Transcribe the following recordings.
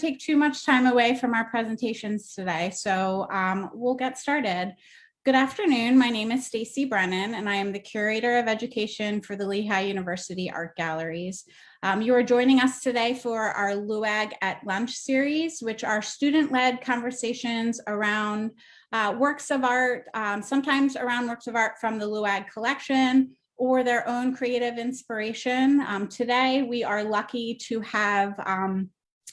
take too much time away from our presentations today, so we'll get started. Good afternoon. My name is Stacy Brennan, and I am the Curator of Education for the Lehigh University Art Galleries. You are joining us today for our LUAG at Lunch series, which are student-led conversations around works of art, sometimes around works of art from the LUAG collection or their own creative inspiration. Today, we are lucky to have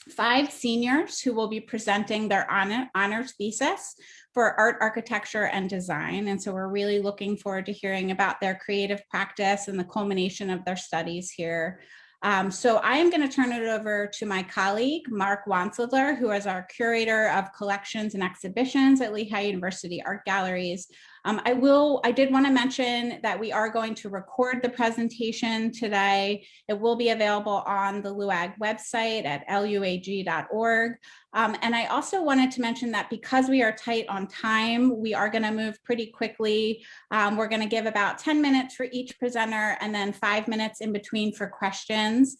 5 seniors who will be presenting their honors thesis for art, architecture, and design. And so we're really looking forward to hearing about their creative practice and the culmination of their studies here. So I am going to turn it over to my colleague, Mark Wanseller, who is our Curator of Collections and Exhibitions at Lehigh University Art Galleries. I did want to mention that we are going to record the presentation today. It will be available on the LUAG website at luag.org. And I also wanted to mention that because we are tight on time, we are going to move pretty quickly. We're going to give about 10 minutes for each presenter and then 5 minutes in between for questions.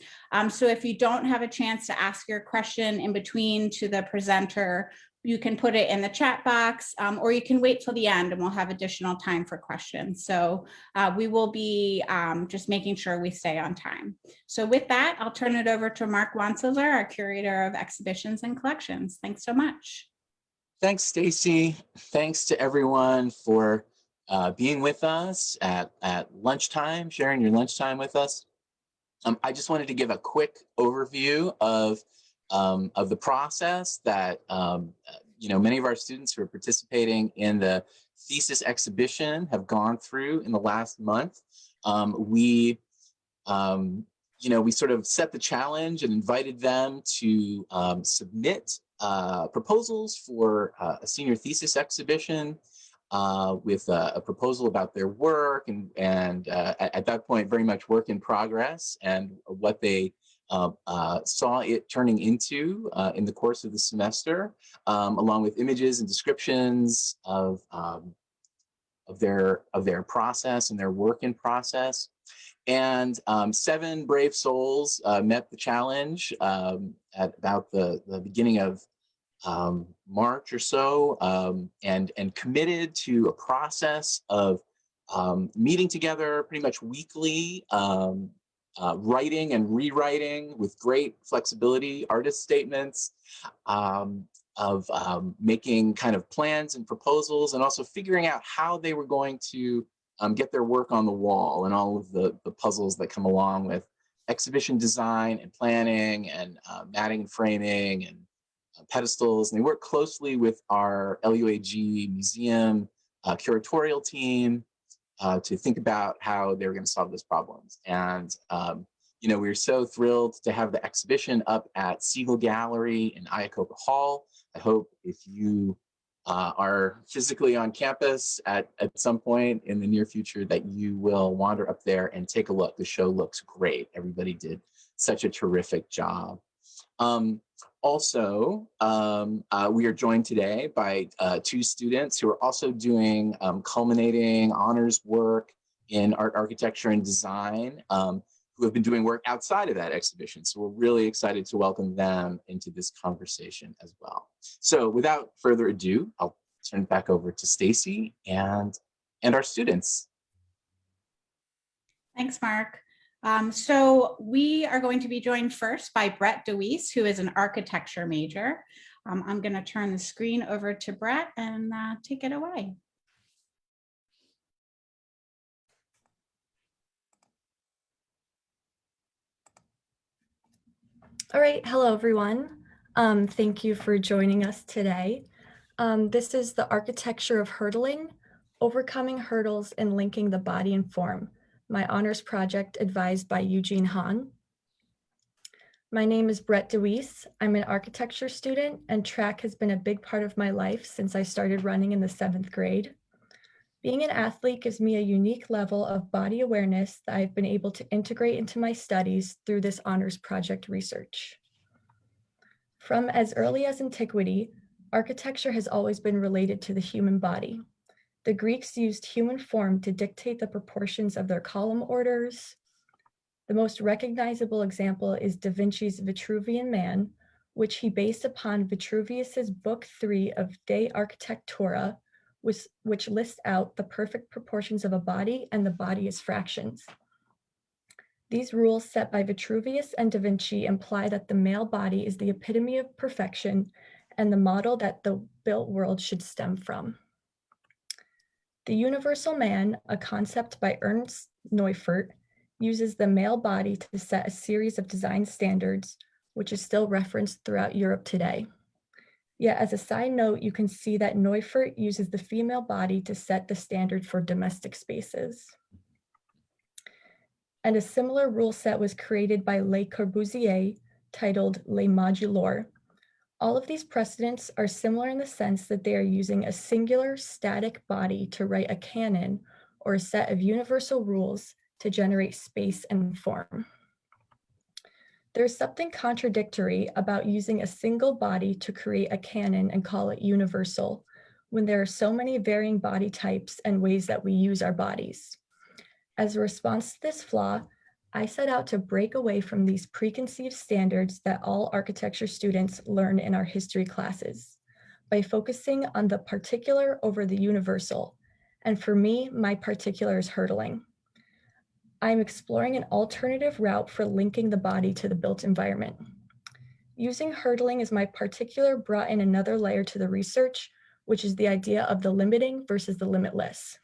So if you don't have a chance to ask your question in between to the presenter, you can put it in the chat box, or you can wait till the end and we'll have additional time for questions. So we will be just making sure we stay on time. So with that, I'll turn it over to Mark Wanseller, our Curator of Exhibitions and Collections. Thanks so much. Thanks, Stacy. Thanks to everyone for being with us at lunchtime, sharing your lunchtime with us. I just wanted to give a quick overview of the process that many of our students who are participating in the thesis exhibition have gone through in the last month. We sort of set the challenge and invited them to submit proposals for a senior thesis exhibition with a proposal about their work and at that point very much work in progress and what they saw it turning into in the course of the semester, along with images and descriptions of their process and their work in process. And 7 brave souls met the challenge at about the beginning of March or so, and committed to a process of meeting together pretty much weekly, writing and rewriting with great flexibility, artist statements, of making kind of plans and proposals, and also figuring out how they were going to get their work on the wall and all of the puzzles that come along with exhibition design and planning and matting and framing and pedestals. And they work closely with our LUAG museum curatorial team to think about how they were going to solve those problems. And, we were so thrilled to have the exhibition up at Siegel Gallery in Iacocca Hall. I hope if you are physically on campus at some point in the near future that you will wander up there and take a look. The show looks great. Everybody did such a terrific job. Also, we are joined today by 2 students who are also doing culminating honors work in art, architecture, and design, who have been doing work outside of that exhibition. So we're really excited to welcome them into this conversation as well. So without further ado, I'll turn it back over to Stacy and our students. Thanks, Mark. So we are going to be joined first by Brett DeWeese, who is an architecture major. I'm going to turn the screen over to Brett and take it away. All right, hello everyone. Thank you for joining us today. This is the Architecture of Hurdling, Overcoming Hurdles and Linking the Body and Form, my honors project advised by Eugene Hahn. My name is Brett DeWeese. I'm an architecture student, and track has been a big part of my life since I started running in the 7th grade. Being an athlete gives me a unique level of body awareness that I've been able to integrate into my studies through this honors project research. From as early as antiquity, architecture has always been related to the human body. The Greeks used human form to dictate the proportions of their column orders. The most recognizable example is Da Vinci's Vitruvian Man, which he based upon Vitruvius's Book 3 of De Architectura, which lists out the perfect proportions of a body and the body as fractions. These rules set by Vitruvius and Da Vinci imply that the male body is the epitome of perfection and the model that the built world should stem from. The universal man, a concept by Ernst Neufert, uses the male body to set a series of design standards, which is still referenced throughout Europe today. Yet as a side note, you can see that Neufert uses the female body to set the standard for domestic spaces. And a similar rule set was created by Le Corbusier, titled Les Modulors. All of these precedents are similar in the sense that they are using a singular static body to write a canon or a set of universal rules to generate space and form. There's something contradictory about using a single body to create a canon and call it universal, when there are so many varying body types and ways that we use our bodies. As a response to this flaw, I set out to break away from these preconceived standards that all architecture students learn in our history classes by focusing on the particular over the universal. And for me, my particular is hurdling. I'm exploring an alternative route for linking the body to the built environment. Using hurdling as my particular brought in another layer to the research, which is the idea of the limiting versus the limitless.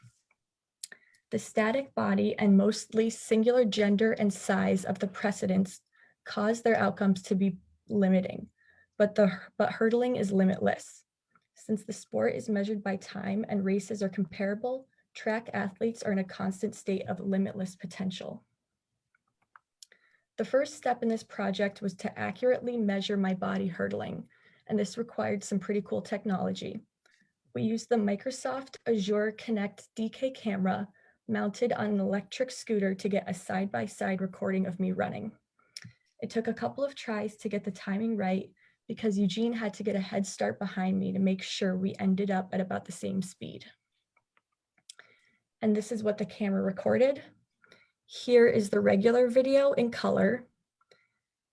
The static body and mostly singular gender and size of the precedents cause their outcomes to be limiting, but hurdling is limitless. Since the sport is measured by time and races are comparable, track athletes are in a constant state of limitless potential. The first step in this project was to accurately measure my body hurdling, and this required some pretty cool technology. We used the Microsoft Azure Connect DK camera mounted on an electric scooter to get a side-by-side recording of me running. It took a couple of tries to get the timing right because Eugene had to get a head start behind me to make sure we ended up at about the same speed. And this is what the camera recorded. Here is the regular video in color.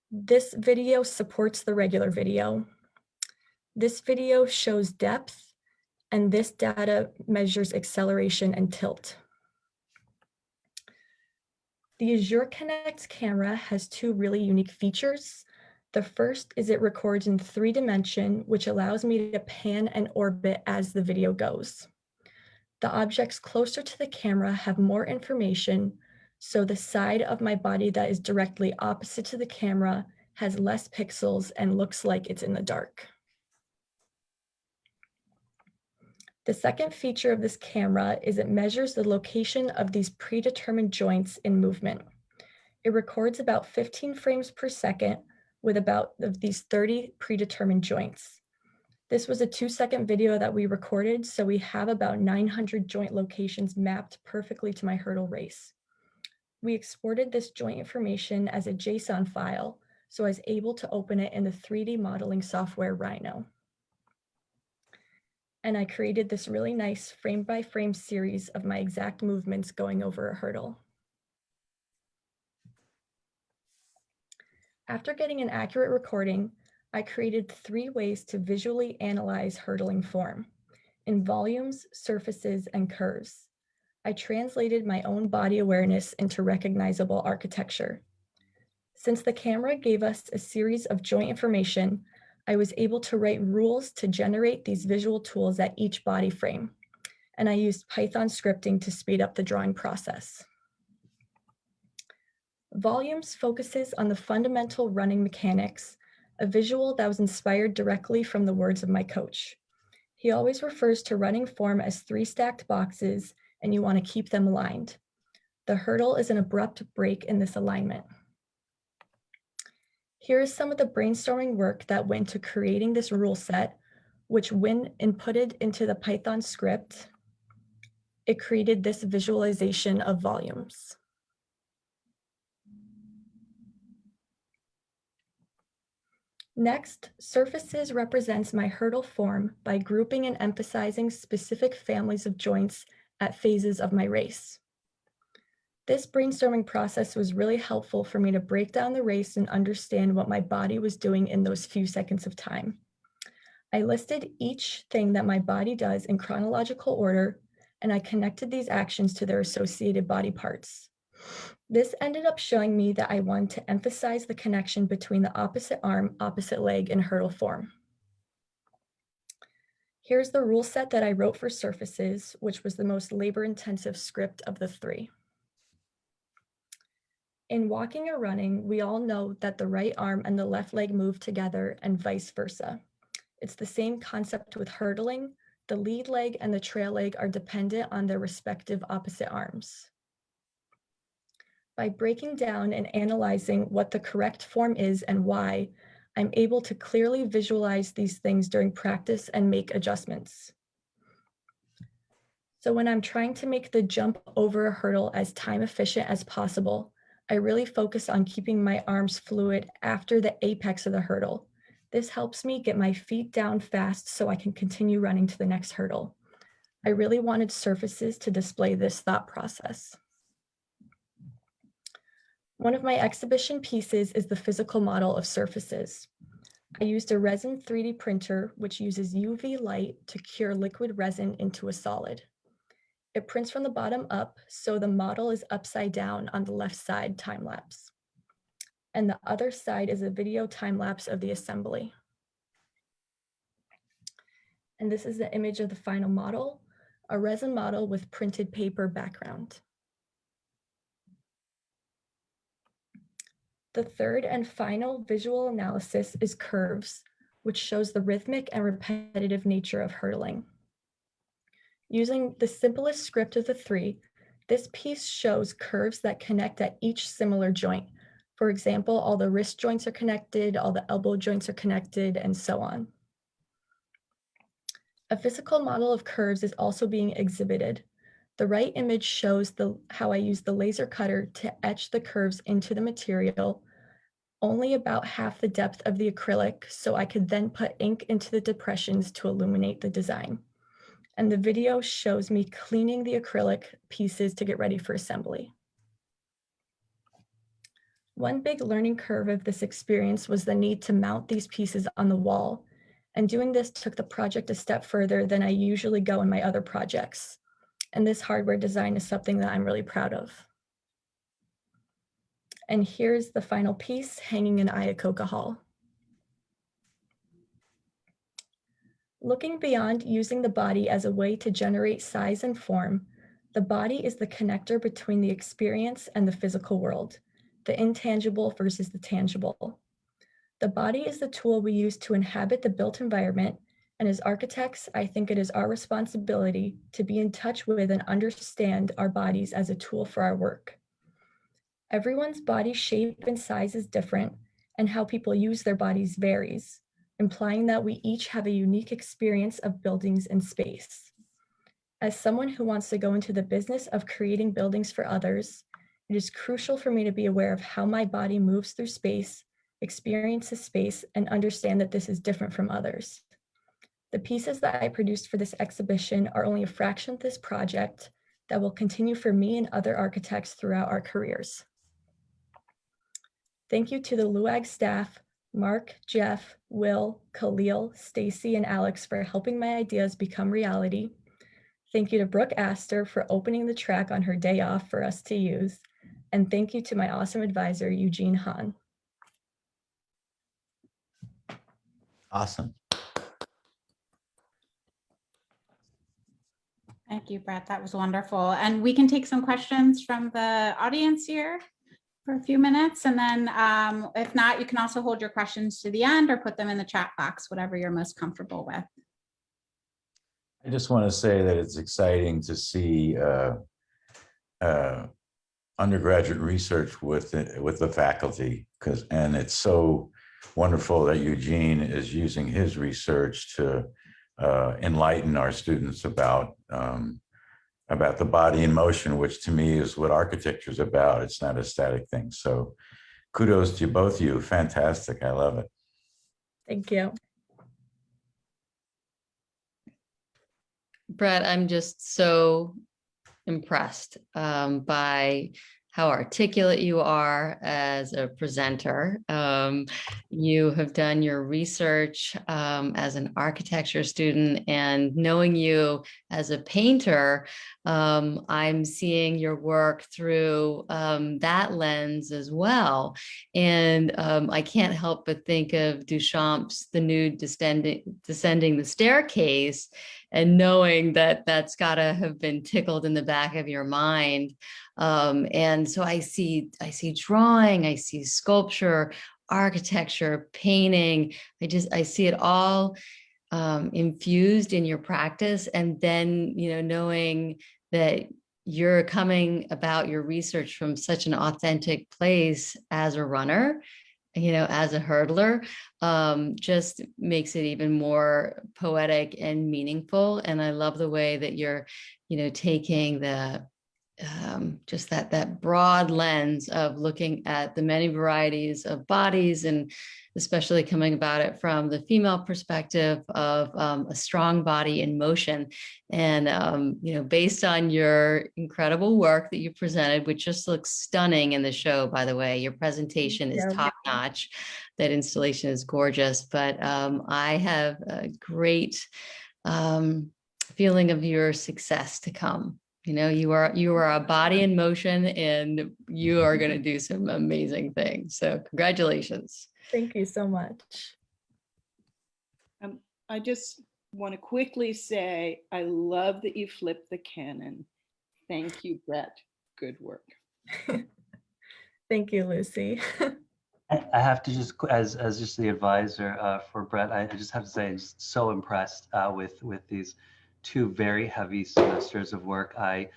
This video supports the regular video. This video shows depth, and this data measures acceleration and tilt. The Azure Connect camera has two really unique features. The first is it records in 3D, which allows me to pan and orbit as the video goes. The objects closer to the camera have more information, so the side of my body that is directly opposite to the camera has less pixels and looks like it's in the dark. The second feature of this camera is it measures the location of these predetermined joints in movement. It records about 15 frames per second with about of these 30 predetermined joints. This was a 2-second video that we recorded, so we have about 900 joint locations mapped perfectly to my hurdle race. We exported this joint information as a JSON file, so I was able to open it in the 3D modeling software Rhino. And I created this really nice frame-by-frame series of my exact movements going over a hurdle. After getting an accurate recording, I created 3 ways to visually analyze hurdling form: in volumes, surfaces, and curves. I translated my own body awareness into recognizable architecture. Since the camera gave us a series of joint information, I was able to write rules to generate these visual tools at each body frame, and I used Python scripting to speed up the drawing process. Volumes focuses on the fundamental running mechanics, a visual that was inspired directly from the words of my coach. He always refers to running form as 3 stacked boxes, and you want to keep them aligned. The hurdle is an abrupt break in this alignment. Here is some of the brainstorming work that went to creating this rule set, which when inputted into the Python script, it created this visualization of volumes. Next, surfaces represents my hurdle form by grouping and emphasizing specific families of joints at phases of my race. This brainstorming process was really helpful for me to break down the race and understand what my body was doing in those few seconds of time. I listed each thing that my body does in chronological order, and I connected these actions to their associated body parts. This ended up showing me that I wanted to emphasize the connection between the opposite arm, opposite leg in hurdle form. Here's the rule set that I wrote for surfaces, which was the most labor-intensive script of the three. In walking or running, we all know that the right arm and the left leg move together and vice versa. It's the same concept with hurdling. The lead leg and the trail leg are dependent on their respective opposite arms. By breaking down and analyzing what the correct form is and why, I'm able to clearly visualize these things during practice and make adjustments. So when I'm trying to make the jump over a hurdle as time efficient as possible, I really focus on keeping my arms fluid after the apex of the hurdle. This helps me get my feet down fast so I can continue running to the next hurdle. I really wanted surfaces to display this thought process. One of my exhibition pieces is the physical model of surfaces. I used a resin 3D printer, which uses UV light to cure liquid resin into a solid. It prints from the bottom up, so the model is upside down on the left side time lapse. And the other side is a video time lapse of the assembly. And this is the image of the final model, a resin model with printed paper background. The third and final visual analysis is curves, which shows the rhythmic and repetitive nature of hurdling. Using the simplest script of the three, this piece shows curves that connect at each similar joint. For example, all the wrist joints are connected, all the elbow joints are connected, and so on. A physical model of curves is also being exhibited. The right image shows how I use the laser cutter to etch the curves into the material, only about half the depth of the acrylic, so I could then put ink into the depressions to illuminate the design. And the video shows me cleaning the acrylic pieces to get ready for assembly. One big learning curve of this experience was the need to mount these pieces on the wall. And doing this took the project a step further than I usually go in my other projects. And this hardware design is something that I'm really proud of. And here's the final piece hanging in Iacocca Hall. Looking beyond using the body as a way to generate size and form, the body is the connector between the experience and the physical world, the intangible versus the tangible. The body is the tool we use to inhabit the built environment, and as architects, I think it is our responsibility to be in touch with and understand our bodies as a tool for our work. Everyone's body shape and size is different, and how people use their bodies varies, implying that we each have a unique experience of buildings and space. As someone who wants to go into the business of creating buildings for others, it is crucial for me to be aware of how my body moves through space, experiences space, and understand that this is different from others. The pieces that I produced for this exhibition are only a fraction of this project that will continue for me and other architects throughout our careers. Thank you to the LUAG staff, Mark, Jeff, Will, Khalil, Stacy, and Alex for helping my ideas become reality. Thank you to Brooke Astor for opening the track on her day off for us to use. And thank you to my awesome advisor, Eugene Hahn. Awesome. Thank you, Brett. That was wonderful. And we can take some questions from the audience here for a few minutes. And then if not, you can also hold your questions to the end or put them in the chat box, whatever you're most comfortable with. I just want to say that it's exciting to see undergraduate research with the faculty, and it's so wonderful that Eugene is using his research to enlighten our students about the body in motion, which to me is what architecture is about. It's not a static thing. So kudos to both of you. Fantastic. I love it. Thank you. Brett, I'm just so impressed by how articulate you are as a presenter. You have done your research as an architecture student, and knowing you as a painter, I'm seeing your work through that lens as well. And I can't help but think of Duchamp's The Nude Descending the Staircase, and knowing that that's got to have been tickled in the back of your mind. And so I see drawing, I see sculpture, architecture, painting. I see it all infused in your practice. And then, knowing that you're coming about your research from such an authentic place as a runner, as a hurdler, just makes it even more poetic and meaningful. And I love the way that you're, taking the just that broad lens of looking at the many varieties of bodies, and especially coming about it from the female perspective of a strong body in motion. And, based on your incredible work that you presented, which just looks stunning in the show, by the way, your presentation is top notch. That installation is gorgeous, but I have a great feeling of your success to come. You are a body in motion, and you are going to do some amazing things. So congratulations. Thank you so much. I just want to quickly say, I love that you flipped the canon. Thank you, Brett. Good work. Thank you, Lucy. I have to just, as just the advisor for Brett, I just have to say I'm just so impressed with these 2 very heavy semesters of work. I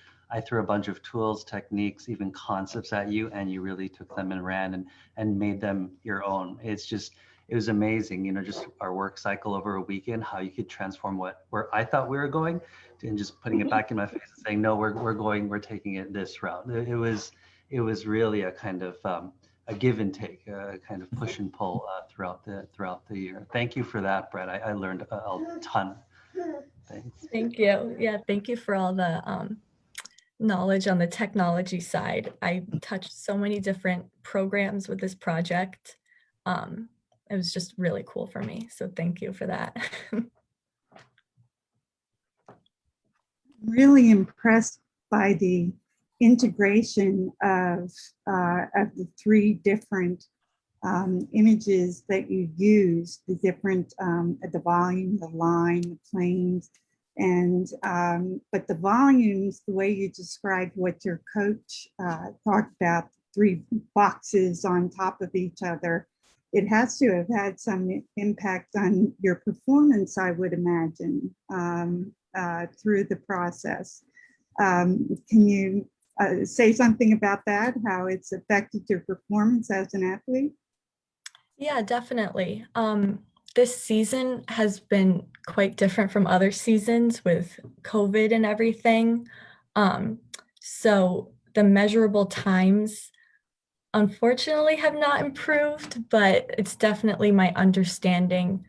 threw a bunch of tools, techniques, even concepts at you, and you really took them and ran and made them your own. It was amazing, just our work cycle over a weekend, how you could transform where I thought we were going, and just putting it back in my face and saying, no, we're taking it this route. It was really a kind of a give and take, a kind of push and pull throughout the year. Thank you for that, Brett. I learned a ton. Thanks. Thank you. Yeah, thank you for all the knowledge on the technology side. I touched so many different programs with this project. It was just really cool for me. So thank you for that. Really impressed by the integration of the 3 different images that you use, the different, the volume, the line, the planes, and but the volumes, the way you described what your coach talked about, 3 boxes on top of each other, it has to have had some impact on your performance, I would imagine, through the process. Can you say something about that, how it's affected your performance as an athlete? Yeah, definitely. This season has been quite different from other seasons with COVID and everything. So the measurable times, unfortunately, have not improved, but it's definitely my understanding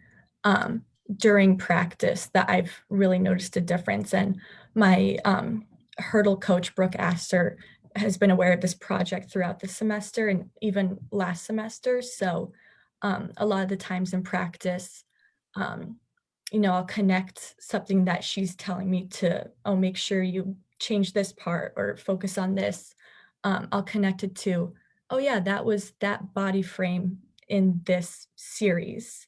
during practice that I've really noticed a difference. And my hurdle coach, Brooke Astor, has been aware of this project throughout the semester and even last semester. So a lot of the times in practice, I'll connect something that she's telling me to, make sure you change this part or focus on this. I'll connect it to, oh yeah, that was that body frame in this series,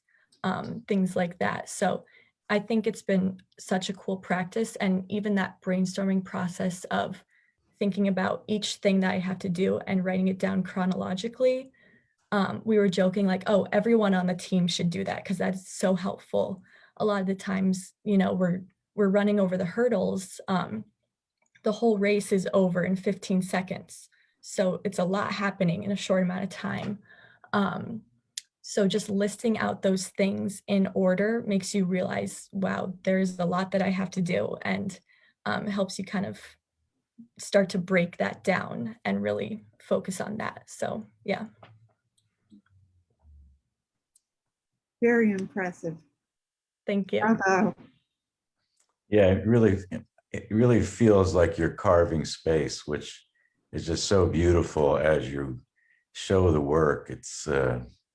things like that. So I think it's been such a cool practice, and even that brainstorming process of thinking about each thing that I have to do and writing it down chronologically. We were joking like, oh, everyone on the team should do that because that's so helpful. A lot of the times, we're running over the hurdles. The whole race is over in 15 seconds. So it's a lot happening in a short amount of time. So just listing out those things in order makes you realize, wow, there's a lot that I have to do, and helps you kind of start to break that down and really focus on that. So yeah. Very impressive. Thank you. Bravo. Yeah, really, it really feels like you're carving space, which is just so beautiful as you show the work. It's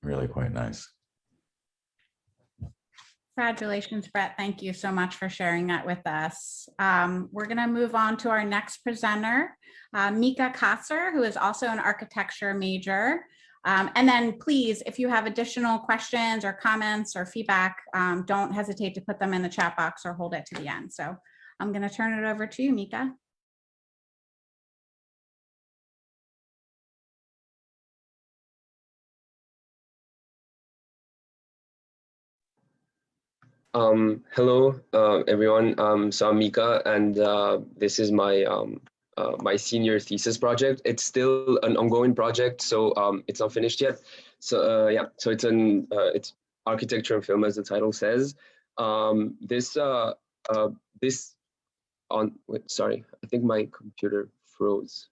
really quite nice. Congratulations, Brett. Thank you so much for sharing that with us. We're going to move on to our next presenter, Mika Kasser, who is also an architecture major. And then please, if you have additional questions or comments or feedback, don't hesitate to put them in the chat box or hold it to the end. So I'm going to turn it over to you, Mika. Hello, everyone. So I'm Mika, and this is my my senior thesis project. It's still an ongoing project, so it's not finished yet. So yeah, so it's architecture and film, as the title says. Sorry, I think my computer froze.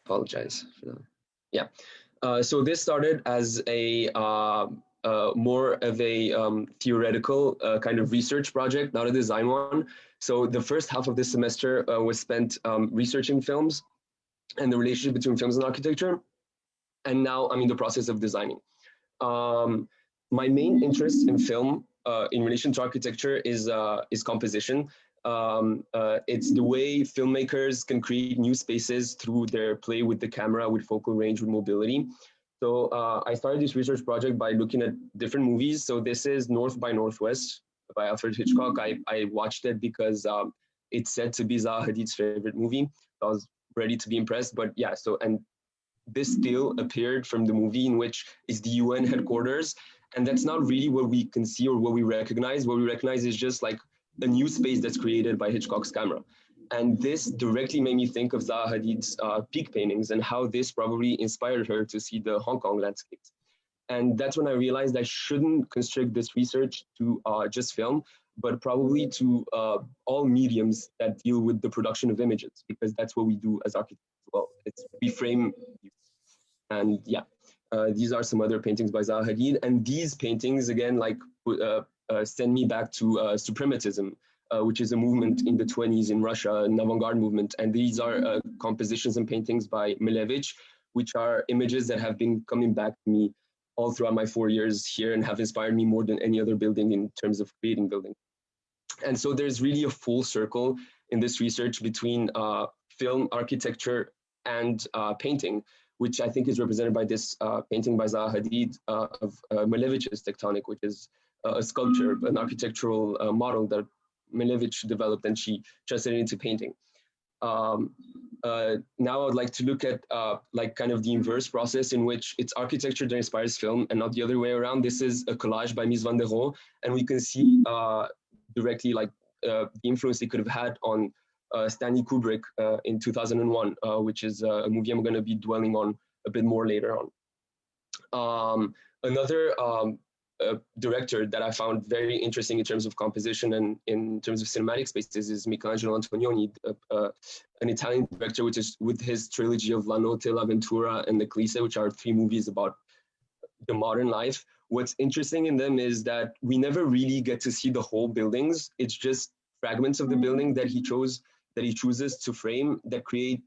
Apologize for that. Yeah. So this started as a more of a theoretical kind of research project, not a design one. So the first half of this semester was spent researching films and the relationship between films and architecture. And now I'm in the process of designing. My main interest in film in relation to architecture is composition. It's the way filmmakers can create new spaces through their play with the camera, with focal range, with mobility. So I started this research project by looking at different movies. So this is North by Northwest by Alfred Hitchcock. I watched it because it's said to be Zaha Hadid's favorite movie. I was ready to be impressed, but yeah, so, and this still appeared from the movie, in which is the UN headquarters. And that's not really what we can see or what we recognize. What we recognize is just like a new space that's created by Hitchcock's camera. And this directly made me think of Zaha Hadid's peak paintings and how this probably inspired her to see the Hong Kong landscapes. And that's when I realized I shouldn't constrict this research to just film, but probably to all mediums that deal with the production of images, because that's what we do as architects as well. It's we frame. And yeah, these are some other paintings by Zaha Hadid. And these paintings, again, like send me back to suprematism, which is a movement in the 20s in Russia, an avant-garde movement. And these are compositions and paintings by Milevich, which are images that have been coming back to me all throughout my 4 years here and have inspired me more than any other building in terms of creating building. And so there's really a full circle in this research between film, architecture, and painting, which I think is represented by this painting by Zaha Hadid of Milevich's Tectonic, which is a sculpture, an architectural model that Milevich developed and she translated into painting. Now I would like to look at like kind of the inverse process in which it's architecture that inspires film and not the other way around. This is a collage by Mies van der Rohe, and we can see directly like the influence it could have had on Stanley Kubrick in 2001, which is a movie I'm going to be dwelling on a bit more later on. Another director that I found very interesting in terms of composition and in terms of cinematic spaces is Michelangelo Antonioni, an Italian director, which is with his trilogy of La Notte, La Ventura, and L'Eclisse, which are 3 movies about the modern life. What's interesting in them is that we never really get to see the whole buildings. It's just fragments of the building that he chooses to frame that create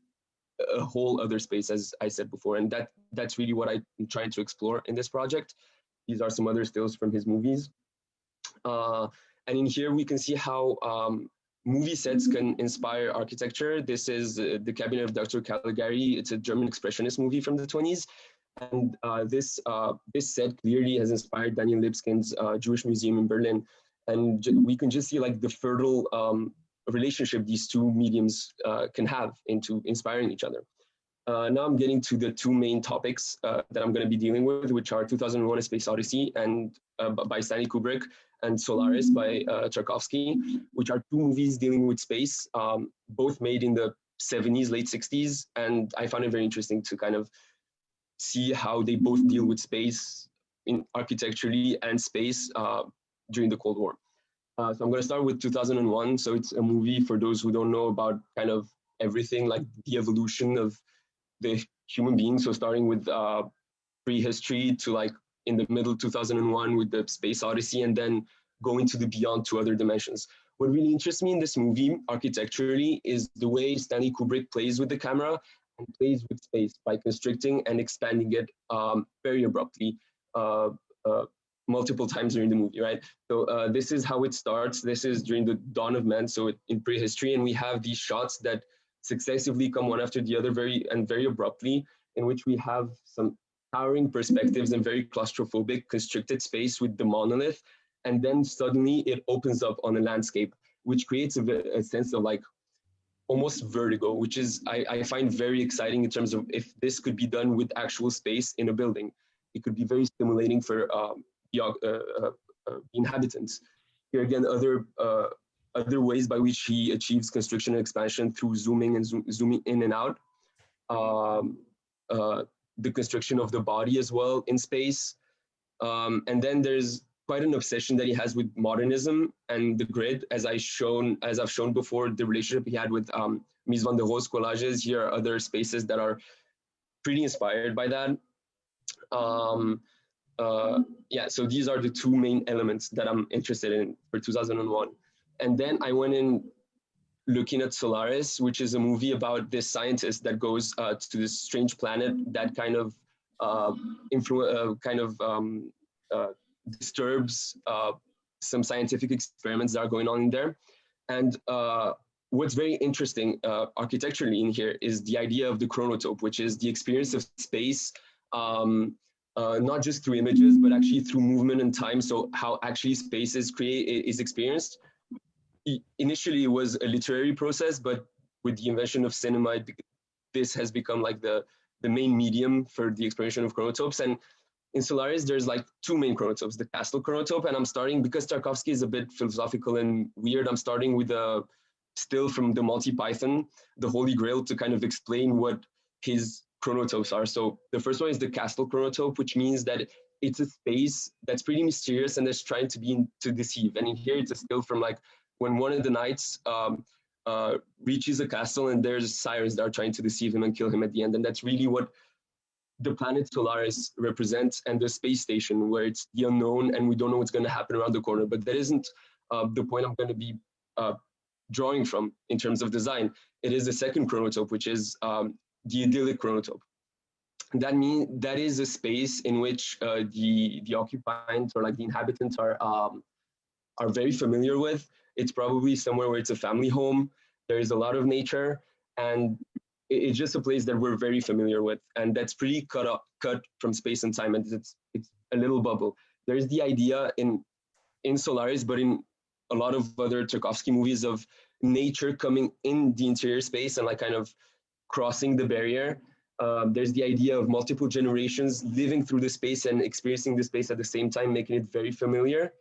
a whole other space, as I said before. And that's really what I'm trying to explore in this project. These are some other stills from his movies. And in here, we can see how movie sets can inspire architecture. This is The Cabinet of Dr. Caligari. It's a German expressionist movie from the 20s. And this set clearly has inspired Daniel Lipskin's Jewish Museum in Berlin. And we can just see like the fertile relationship these two mediums can have into inspiring each other. Now I'm getting to the 2 main topics that I'm going to be dealing with, which are 2001: A Space Odyssey and by Stanley Kubrick and Solaris by Tarkovsky, which are 2 movies dealing with space, both made in the 70s, late 60s. And I found it very interesting to kind of see how they both deal with space in architecturally and space during the Cold War. So I'm going to start with 2001. So it's a movie, for those who don't know, about kind of everything, like the evolution of the human being. So starting with prehistory to like in the middle 2001 with the Space Odyssey, and then going to the beyond to other dimensions. what really interests me in this movie architecturally is the way Stanley Kubrick plays with the camera and plays with space by constricting and expanding it very abruptly multiple times during the movie, right? So this is how it starts. This is during the dawn of man, so in prehistory, and we have these shots that successively come one after the other very abruptly, in which we have some towering perspectives and very claustrophobic constricted space with the monolith, and then suddenly it opens up on a landscape, which creates a sense of like almost vertigo, which is I find very exciting in terms of if this could be done with actual space in a building. It could be very stimulating for the inhabitants. Here again, other ways by which he achieves constriction and expansion through zooming and zooming in and out. The constriction of the body as well in space. And then there's quite an obsession that he has with modernism and the grid, as I've shown before, the relationship he had with Mies van der Rohe's collages. Here are other spaces that are pretty inspired by that. Yeah, so these are the two main elements that I'm interested in for 2001. And then I went in looking at Solaris, which is a movie about this scientist that goes to this strange planet that kind of disturbs some scientific experiments that are going on in there. And what's very interesting architecturally in here is the idea of the chronotope, which is the experience of space, not just through images, but actually through movement and time. So how actually space is experienced. Initially, it was a literary process, but with the invention of cinema, this has become like the main medium for the exploration of chronotopes. And in Solaris, there's like two main chronotopes, the Castle Chronotope, and I'm starting, because Tarkovsky is a bit philosophical and weird, I'm starting with a still from the Monty Python, the Holy Grail, to kind of explain what his chronotopes are. So the first one is the Castle Chronotope, which means that it's a space that's pretty mysterious and that's trying to deceive. And in here, it's a still from like when one of the knights reaches a castle and there's sirens that are trying to deceive him and kill him at the end. And that's really what the planet Solaris represents, and the space station, where it's the unknown and we don't know what's going to happen around the corner. But that isn't the point I'm going to be drawing from in terms of design. It is the second chronotope, which is the idyllic chronotope. That is a space in which the occupants or like the inhabitants are very familiar with. It's probably somewhere where it's a family home. There is a lot of nature, and it's just a place that we're very familiar with, and that's pretty cut from space and time, and it's a little bubble. There's the idea in Solaris, but in a lot of other Tarkovsky movies, of nature coming in the interior space and like kind of crossing the barrier. There's the idea of multiple generations living through the space and experiencing the space at the same time, making it very familiar.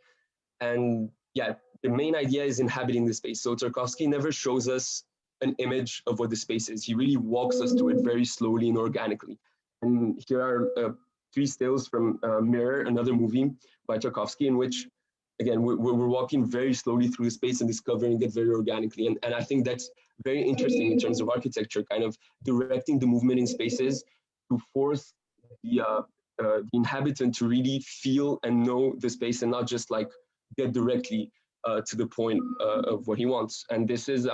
And yeah, the main idea is inhabiting the space. So Tarkovsky never shows us an image of what the space is. He really walks us to it very slowly and organically. And here are 3 stills from Mirror, another movie by Tarkovsky, in which, again, we're walking very slowly through the space and discovering it very organically. And I think that's very interesting in terms of architecture, kind of directing the movement in spaces to force the inhabitant to really feel and know the space and not just like get directly to the point of what he wants. And this is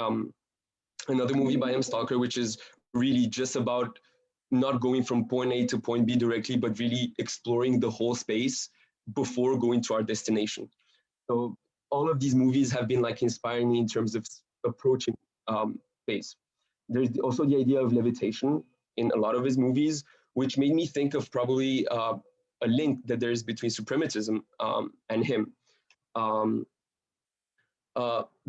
another movie by M. Stalker, which is really just about not going from point A to point B directly, but really exploring the whole space before going to our destination. So all of these movies have been like inspiring me in terms of approaching space. There's also the idea of levitation in a lot of his movies, which made me think of probably a link that there is between suprematism and him.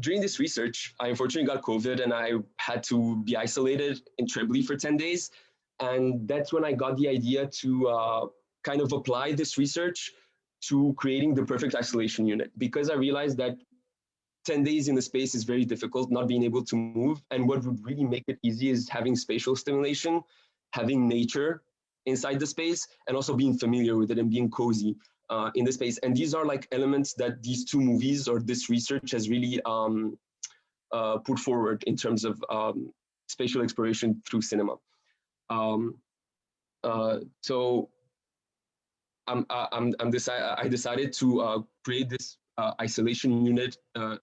During this research, I unfortunately got COVID and I had to be isolated in Trebly for 10 days. And that's when I got the idea to kind of apply this research to creating the perfect isolation unit, because I realized that 10 days in the space is very difficult, not being able to move. And what would really make it easy is having spatial stimulation, having nature inside the space, and also being familiar with it and being cozy in the space. And these are like elements that these 2 movies or this research has really put forward in terms of spatial exploration through cinema. So I decided to create this isolation unit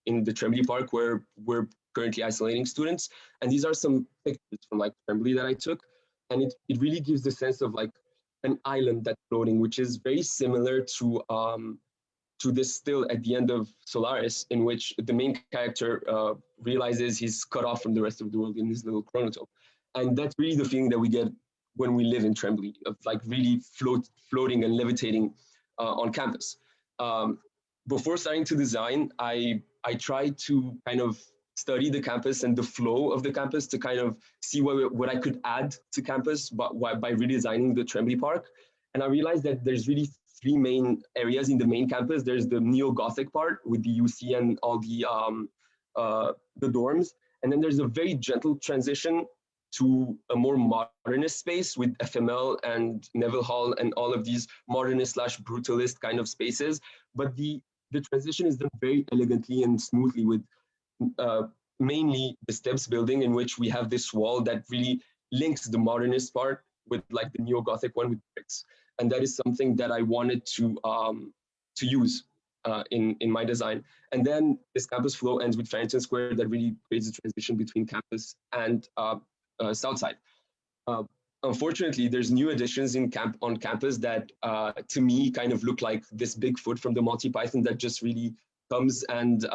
in the Tremblay Park where we're currently isolating students. And these are some pictures from like Tremblay that I took. And it really gives the sense of like an island that's floating, which is very similar to this still at the end of Solaris, in which the main character realizes he's cut off from the rest of the world in his little chronotope. And that's really the feeling that we get when we live in Tremblay, of like really floating and levitating on campus. Before starting to design, I tried to kind of study the campus and the flow of the campus to kind of see what I could add to campus by redesigning the Tremblay Park. And I realized that there's really three main areas in the main campus. There's the neo-Gothic part with the UC and all the dorms. And then there's a very gentle transition to a more modernist space with FML and Neville Hall and all of these modernist/brutalist kind of spaces. But the transition is done very elegantly and smoothly with mainly the steps building, in which we have this wall that really links the modernist part with like the neo-Gothic one with bricks. And that is something that I wanted to use in my design. And then this campus flow ends with Farrington Square that really creates a transition between campus and Southside. Unfortunately, there's new additions on campus that to me kind of look like this Bigfoot from the Monty Python that just really comes and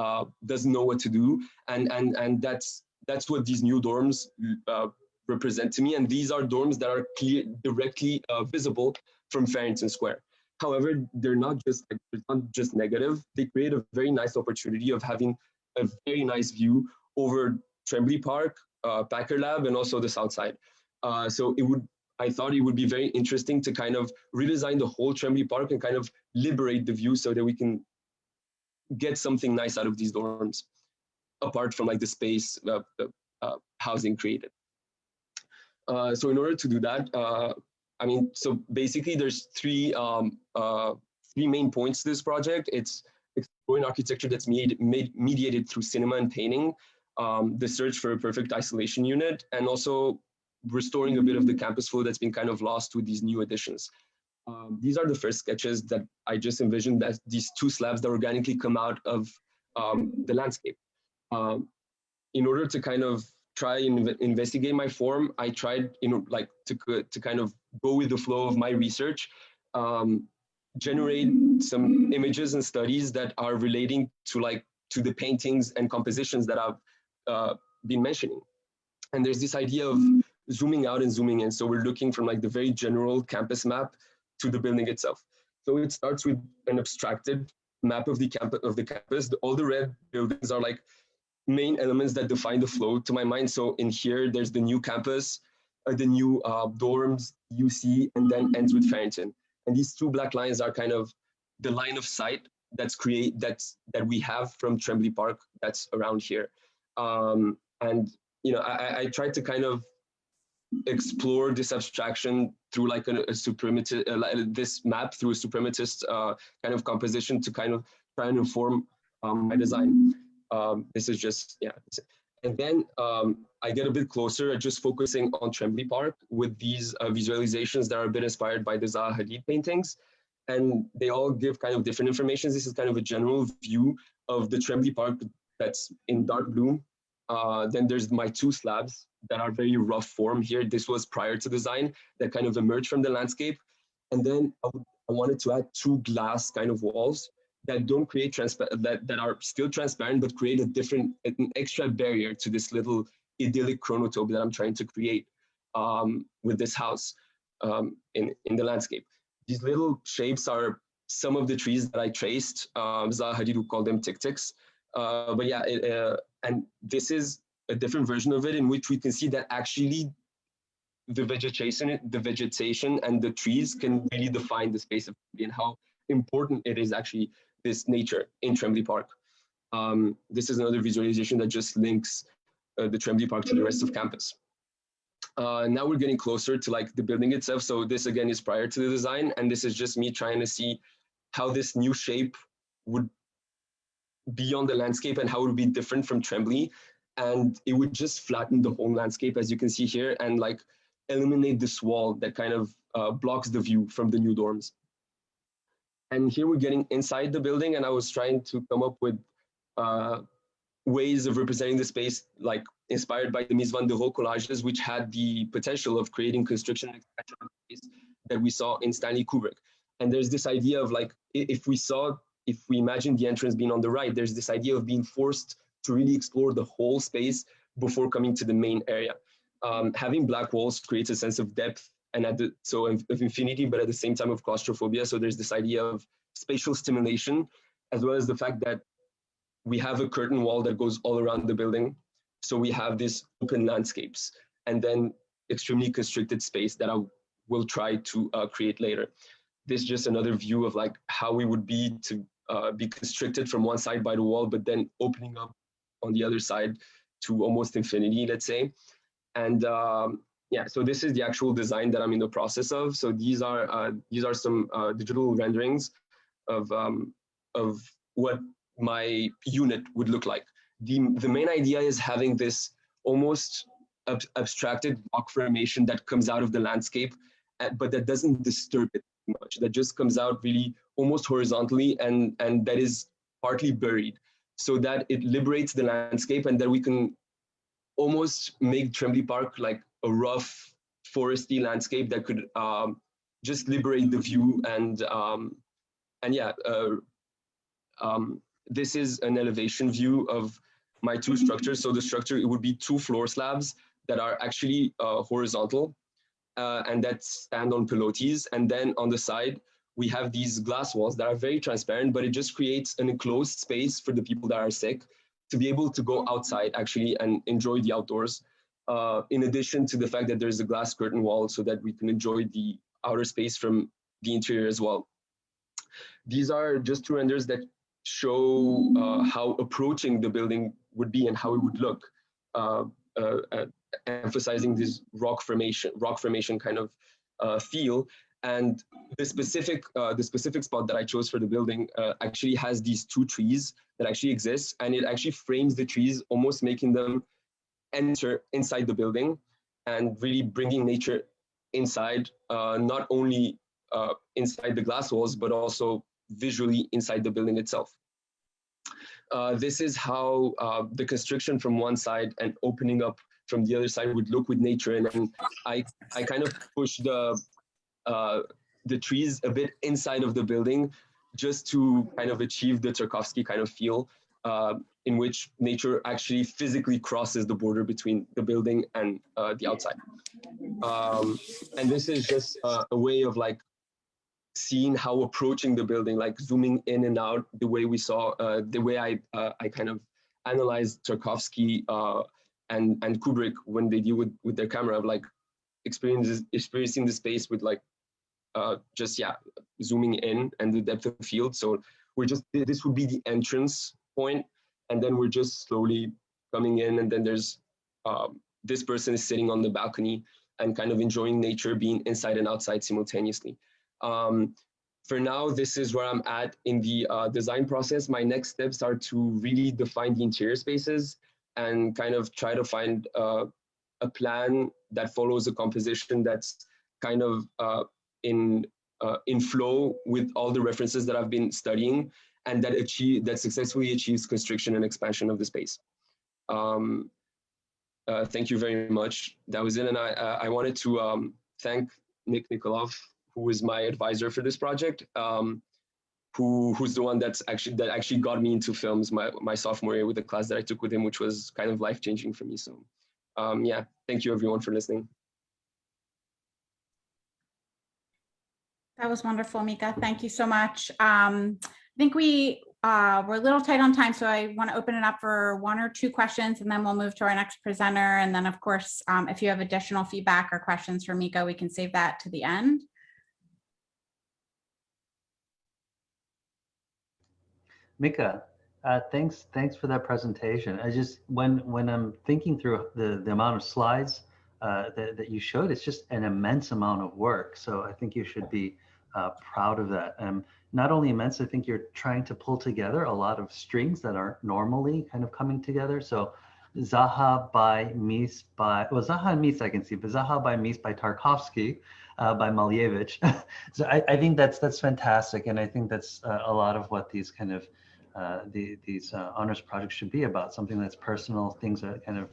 doesn't know what to do. And that's what these new dorms represent to me. And these are dorms that are directly visible from Farrington Square. However, they're not just negative. They create a very nice opportunity of having a very nice view over Tremblay Park, Packer Lab, and also the South Side. So I thought it would be very interesting to kind of redesign the whole Tremblay Park and kind of liberate the view so that we can get something nice out of these dorms, apart from like the space, housing created. So in order to do that, so basically there's three main points to this project. It's exploring architecture that's mediated through cinema and painting, the search for a perfect isolation unit, and also restoring a bit of the campus flow that's been kind of lost with these new additions. These are the first sketches that I just envisioned, as these two slabs that organically come out of the landscape. In order to kind of try and investigate my form, I tried, to kind of go with the flow of my research, generate some images and studies that are relating to the paintings and compositions that I've been mentioning. And there's this idea of zooming out and zooming in. So we're looking from like the very general campus map to the building itself. So it starts with an abstracted map of the campus. All the red buildings are like main elements that define the flow to my mind. So in here, there's the new campus, the new dorms, UC, and then ends with Farrington. And these two black lines are kind of the line of sight that we have from Tremblay Park that's around here. I tried to kind of explore this abstraction through like a suprematist, this map through a suprematist kind of composition to kind of try and inform my design. This is just, yeah. And then I get a bit closer, just focusing on Tremblay Park with these visualizations that are a bit inspired by the Zaha Hadid paintings. And they all give kind of different information. This is kind of a general view of the Tremblay Park that's in dark blue. Then there's my two slabs that are very rough form here. This was prior to design that kind of emerged from the landscape. And then I wanted to add two glass kind of walls that don't create that are still transparent, but create an extra barrier to this little idyllic chronotope that I'm trying to create with this house in the landscape. These little shapes are some of the trees that I traced. Zaha Hadid would call them tic-tics. But yeah, and this is a different version of it in which we can see that actually the vegetation and the trees can really define the space of Tremblay and how important it is actually this nature in Tremblay Park. This is another visualization that just links the Tremblay Park to the rest of campus. Now we're getting closer to like the building itself. So this again is prior to the design, and this is just me trying to see how this new shape would be on the landscape and how it would be different from Tremblay. And it would just flatten the whole landscape, as you can see here, and like eliminate this wall that kind of blocks the view from the new dorms. And here we're getting inside the building, and I was trying to come up with ways of representing the space, like inspired by the Mies van der Rohe collages, which had the potential of creating constriction and expansion of space that we saw in Stanley Kubrick. And there's this idea of like, if we imagine the entrance being on the right, there's this idea of being forced to really explore the whole space before coming to the main area. Having black walls creates a sense of depth and of infinity, but at the same time of claustrophobia. So there's this idea of spatial stimulation, as well as the fact that we have a curtain wall that goes all around the building. So we have these open landscapes and then extremely constricted space that I will try to create later. This is just another view of like how we would be to be constricted from one side by the wall, but then opening up on the other side to almost infinity, let's say. And yeah, so this is the actual design that I'm in the process of. So these are some digital renderings of what my unit would look like. The main idea is having this almost abstracted rock formation that comes out of the landscape, but that doesn't disturb it much. That just comes out really almost horizontally, and that is partly buried, so that it liberates the landscape, and that we can almost make Tremblay Park like a rough foresty landscape that could just liberate the view. And yeah, this is an elevation view of my two structures. So the structure, it would be 2 floor slabs that are actually horizontal and that stand on pilotis. And then on the side, we have these glass walls that are very transparent, but it just creates an enclosed space for the people that are sick to be able to go outside actually and enjoy the outdoors. In addition to the fact that there's a glass curtain wall so that we can enjoy the outer space from the interior as well. These are just 2 renders that show how approaching the building would be and how it would look, emphasizing this rock formation kind of feel. And the specific spot that I chose for the building actually has these 2 trees that actually exist, and it actually frames the trees, almost making them enter inside the building and really bringing nature inside, not only inside the glass walls, but also visually inside the building itself. This is how the constriction from one side and opening up from the other side would look with nature. And then I kind of push the trees a bit inside of the building just to kind of achieve the Tarkovsky kind of feel, in which nature actually physically crosses the border between the building and the outside. And this is just a way of like seeing how approaching the building, like zooming in and out, the way we saw, the way I kind of analyzed Tarkovsky and Kubrick when they deal with their camera, of like experiencing the space with like just zooming in and the depth of field. So this would be the entrance point, and then we're just slowly coming in, and then there's this person is sitting on the balcony and kind of enjoying nature, being inside and outside simultaneously. For now, this is where I'm at in the design process. My next steps are to really define the interior spaces and kind of try to find a plan that follows a composition that's kind of in flow with all the references that I've been studying, and that successfully achieves constriction and expansion of the space. Thank you very much. That was it, and I wanted to thank Nick Nikolov, who is my advisor for this project, who's the one that actually got me into films my sophomore year with the class that I took with him, which was kind of life-changing for me. So yeah, thank you everyone for listening. That was wonderful, Mika. Thank you so much. I think we're a little tight on time, so I want to open it up for 1 or 2 questions, and then we'll move to our next presenter. And then, of course, if you have additional feedback or questions for Mika, we can save that to the end. Mika, thanks for that presentation. I just when I'm thinking through the amount of slides that you showed, it's just an immense amount of work. So I think you should be proud of that. Not only immense, I think you're trying to pull together a lot of strings that aren't normally kind of coming together. So Zaha by Mies by, well, Zaha and Mies I can see, but Zaha by Mies by Tarkovsky, by Malevich. So I think that's fantastic, and I think that's a lot of what these kind of these honors projects should be about. Something that's personal, things that kind of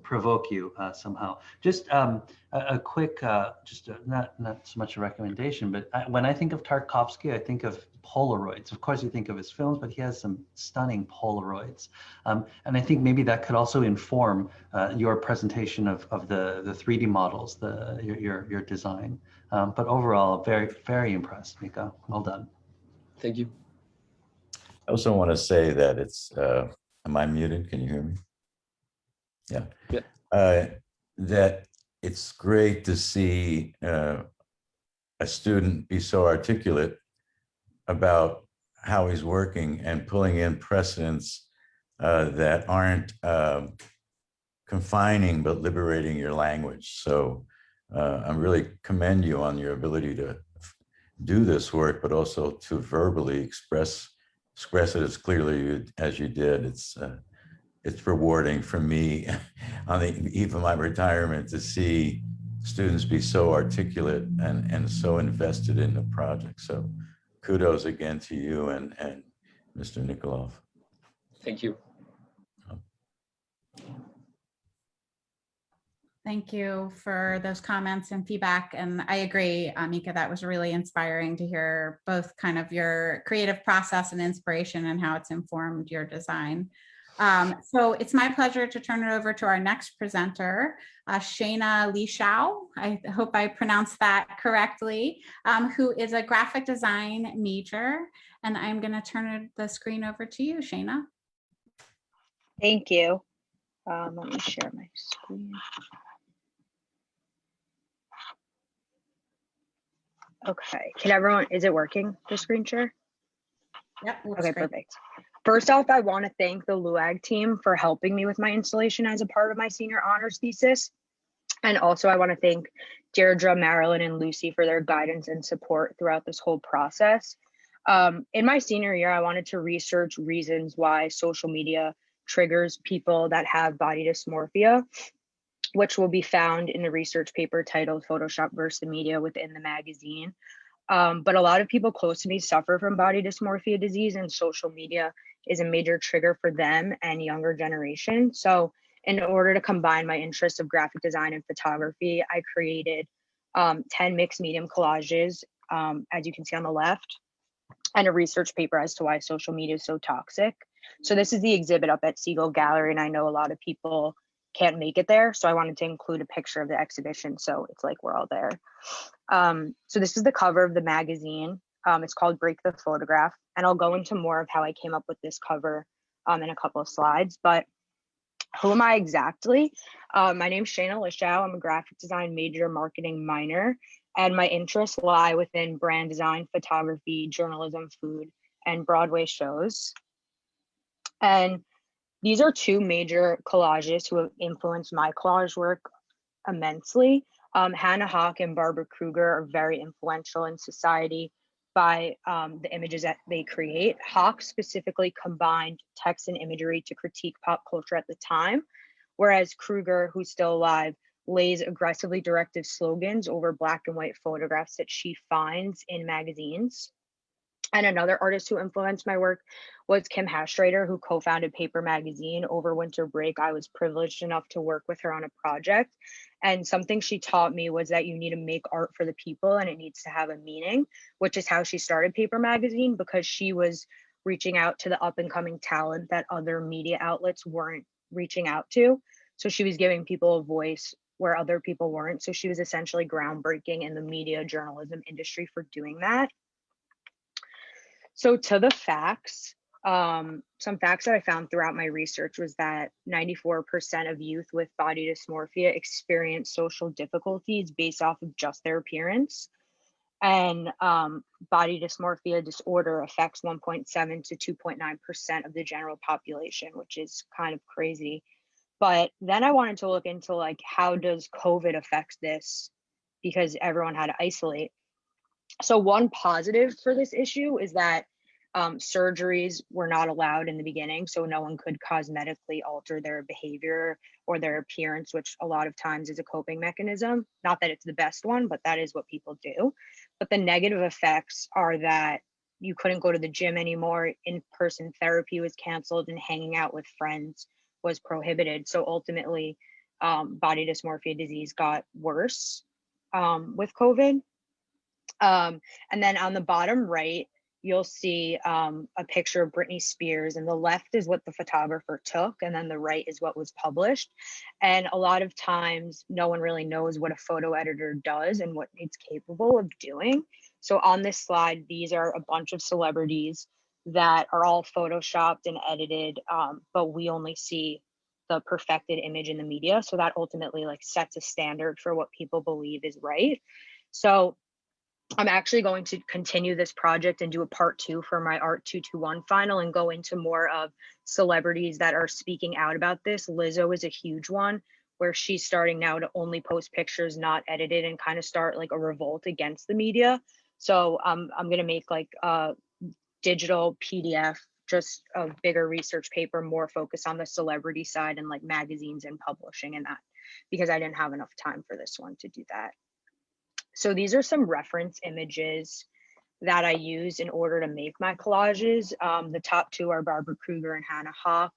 provoke you somehow. Just a quick, not so much a recommendation, but when I think of Tarkovsky, I think of Polaroids. Of course, you think of his films, but he has some stunning Polaroids. And I think maybe that could also inform your presentation of the 3D models, your design. But overall, very, very impressed, Mika. Well done. Thank you. I also want to say that it's, am I muted? Can you hear me? Yeah. That it's great to see a student be so articulate about how he's working and pulling in precedents that aren't confining but liberating your language. So I really commend you on your ability to do this work, but also to verbally express it as clearly as you did. It's rewarding for me on the eve of my retirement to see students be so articulate and so invested in the project. So kudos again to you and Mr. Nikolov. Thank you. Thank you for those comments and feedback. And I agree, Mika, that was really inspiring to hear both kind of your creative process and inspiration and how it's informed your design. So it's my pleasure to turn it over to our next presenter, Shayna Lee Xiao. I hope I pronounced that correctly, who is a graphic design major. And I'm going to turn the screen over to you, Shayna. Thank you. Let me share my screen. Okay, can everyone, is it working, the screen share? Yep. Okay, perfect. First off, I want to thank the LUAG team for helping me with my installation as a part of my senior honors thesis. And also I want to thank Deirdre, Marilyn, and Lucy for their guidance and support throughout this whole process. In my senior year, I wanted to research reasons why social media triggers people that have body dysmorphia, which will be found in the research paper titled Photoshop versus the Media within the magazine. But a lot of people close to me suffer from body dysmorphia disease, and social media is a major trigger for them and younger generation. So in order to combine my interests of graphic design and photography, I created 10 mixed medium collages, as you can see on the left, and a research paper as to why social media is so toxic. So this is the exhibit up at Siegel Gallery, and I know a lot of people can't make it there, so I wanted to include a picture of the exhibition, so it's like we're all there. So this is the cover of the magazine. It's called Break the Photograph, and I'll go into more of how I came up with this cover in a couple of slides. But who am I exactly? My name's Shayna Lee Xiao. I'm a graphic design major, marketing minor, and my interests lie within brand design, photography, journalism, food, and Broadway shows. And these are two major collagists who have influenced my collage work immensely. Hannah Hawk and Barbara Kruger are very influential in society by the images that they create. Hawk specifically combined text and imagery to critique pop culture at the time, whereas Kruger, who's still alive, lays aggressively directive slogans over Black and white photographs that she finds in magazines. And another artist who influenced my work was Kim Hastreiter, who co-founded Paper Magazine. Over winter break, I was privileged enough to work with her on a project. And something she taught me was that you need to make art for the people and it needs to have a meaning, which is how she started Paper Magazine, because she was reaching out to the up and coming talent that other media outlets weren't reaching out to. So she was giving people a voice where other people weren't. So she was essentially groundbreaking in the media journalism industry for doing that. So to the facts, some facts that I found throughout my research was that 94% of youth with body dysmorphia experience social difficulties based off of just their appearance. And body dysmorphia disorder affects 1.7 to 2.9% of the general population, which is kind of crazy. But then I wanted to look into like, how does COVID affect this? Because everyone had to isolate. So one positive for this issue is that Surgeries were not allowed in the beginning, so no one could cosmetically alter their behavior or their appearance, which a lot of times is a coping mechanism. Not that it's the best one, but that is what people do. But the negative effects are that you couldn't go to the gym anymore, in-person therapy was canceled, and hanging out with friends was prohibited. So ultimately, body dysmorphia disease got worse with COVID. And then on the bottom right, you'll see a picture of Britney Spears, and the left is what the photographer took, and then the right is what was published. And a lot of times, no one really knows what a photo editor does and what it's capable of doing. So on this slide, these are a bunch of celebrities that are all photoshopped and edited, but we only see the perfected image in the media. So that ultimately like sets a standard for what people believe is right. So I'm actually going to continue this project and do a part 2 for my Art 221 final and go into more of celebrities that are speaking out about this. Lizzo is a huge one, where she's starting now to only post pictures not edited and kind of start like a revolt against the media. So I'm going to make like a digital PDF, just a bigger research paper, more focused on the celebrity side and like magazines and publishing and that, because I didn't have enough time for this one to do that. So these are some reference images that I use in order to make my collages. The top 2 are Barbara Kruger and Hannah Hawk.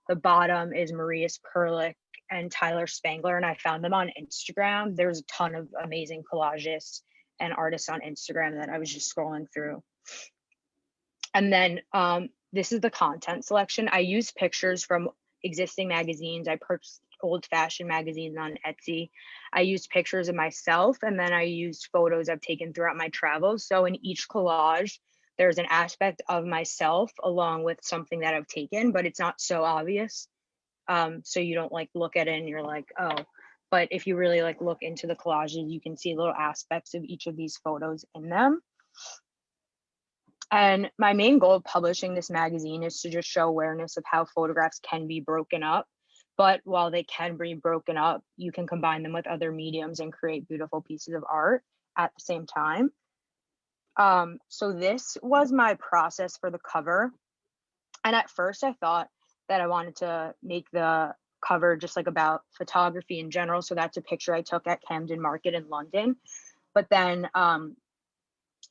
The bottom is Marius Perlich and Tyler Spangler, and I found them on Instagram. There's a ton of amazing collagists and artists on Instagram that I was just scrolling through. And then this is the content selection. I use pictures from existing magazines. I purchased old-fashioned magazines on Etsy. I used pictures of myself, and then I used photos I've taken throughout my travels. So in each collage, there's an aspect of myself along with something that I've taken, but it's not so obvious. So you don't like look at it and you're like, oh. But if you really like look into the collages, you can see little aspects of each of these photos in them. And my main goal of publishing this magazine is to just show awareness of how photographs can be broken up. But while they can be broken up, you can combine them with other mediums and create beautiful pieces of art at the same time. So this was my process for the cover. And at first I thought that I wanted to make the cover just like about photography in general. So that's a picture I took at Camden Market in London. But then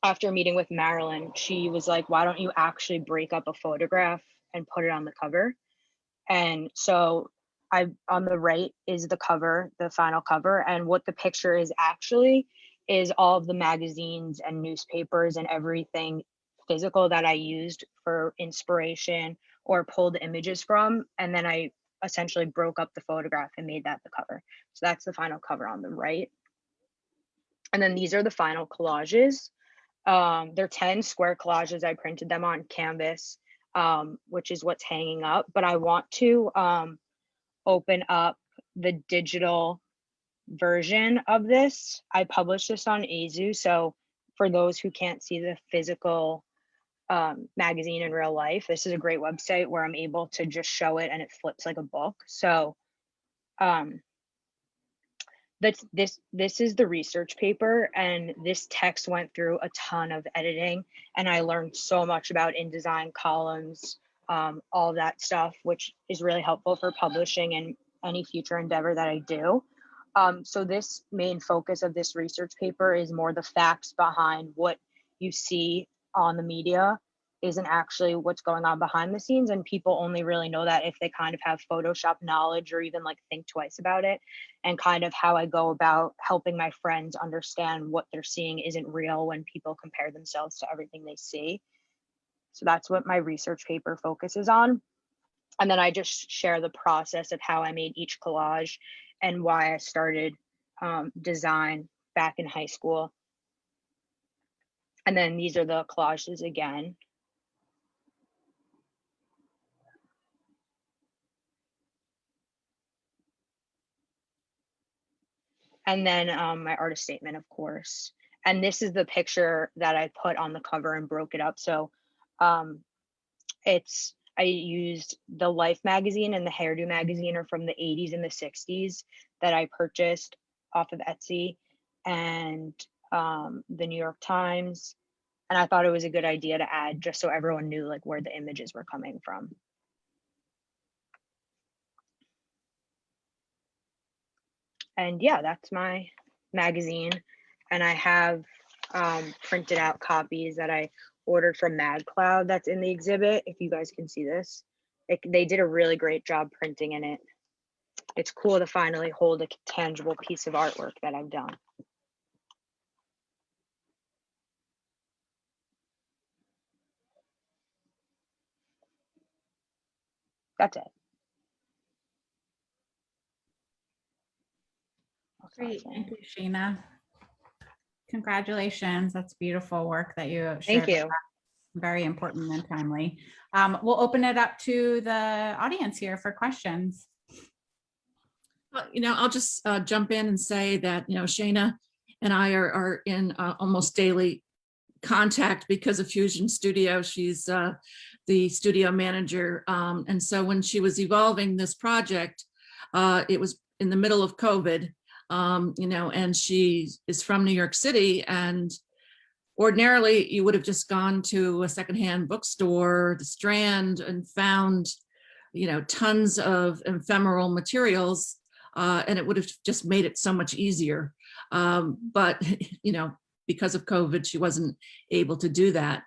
after meeting with Marilyn, she was like, why don't you actually break up a photograph and put it on the cover? And so on the right is the cover, the final cover. And what the picture is actually is all of the magazines and newspapers and everything physical that I used for inspiration or pulled images from. And then I essentially broke up the photograph and made that the cover. So that's the final cover on the right. And then these are the final collages. They're 10 square collages. I printed them on canvas, which is what's hanging up. But I want to open up the digital version of this. I published this on Azu. So for those who can't see the physical magazine in real life, this is a great website where I'm able to just show it and it flips like a book. So this is the research paper, and this text went through a ton of editing, and I learned so much about InDesign columns, all that stuff, which is really helpful for publishing and any future endeavor that I do. So this main focus of this research paper is more the facts behind what you see on the media isn't actually what's going on behind the scenes, and people only really know that if they kind of have Photoshop knowledge or even like think twice about it. And kind of how I go about helping my friends understand what they're seeing isn't real when people compare themselves to everything they see. So that's what my research paper focuses on. And then I just share the process of how I made each collage and why I started design back in high school. And then these are the collages again. And then my artist statement, of course. And this is the picture that I put on the cover and broke it up. So I used the Life magazine and the Hairdo magazine are from the 80s and the 60s that I purchased off of Etsy, and the New York Times. And I thought it was a good idea to add just so everyone knew like where the images were coming from. And yeah, that's my magazine. And I have printed out copies that I ordered from MagCloud that's in the exhibit. If you guys can see this, they did a really great job printing in it. It's cool to finally hold a tangible piece of artwork that I've done. That's it. Great, thank you, Shayna. Congratulations, that's beautiful work that you shared. Thank you. Very important and timely. We'll open it up to the audience here for questions. Well, I'll just jump in and say that, Shayna and I are in almost daily contact because of Fusion Studio. She's the studio manager. And so when she was evolving this project, it was in the middle of COVID, and she is from New York City, and ordinarily you would have just gone to a secondhand bookstore, the Strand, and found, tons of ephemeral materials, and it would have just made it so much easier. But, because of COVID, she wasn't able to do that.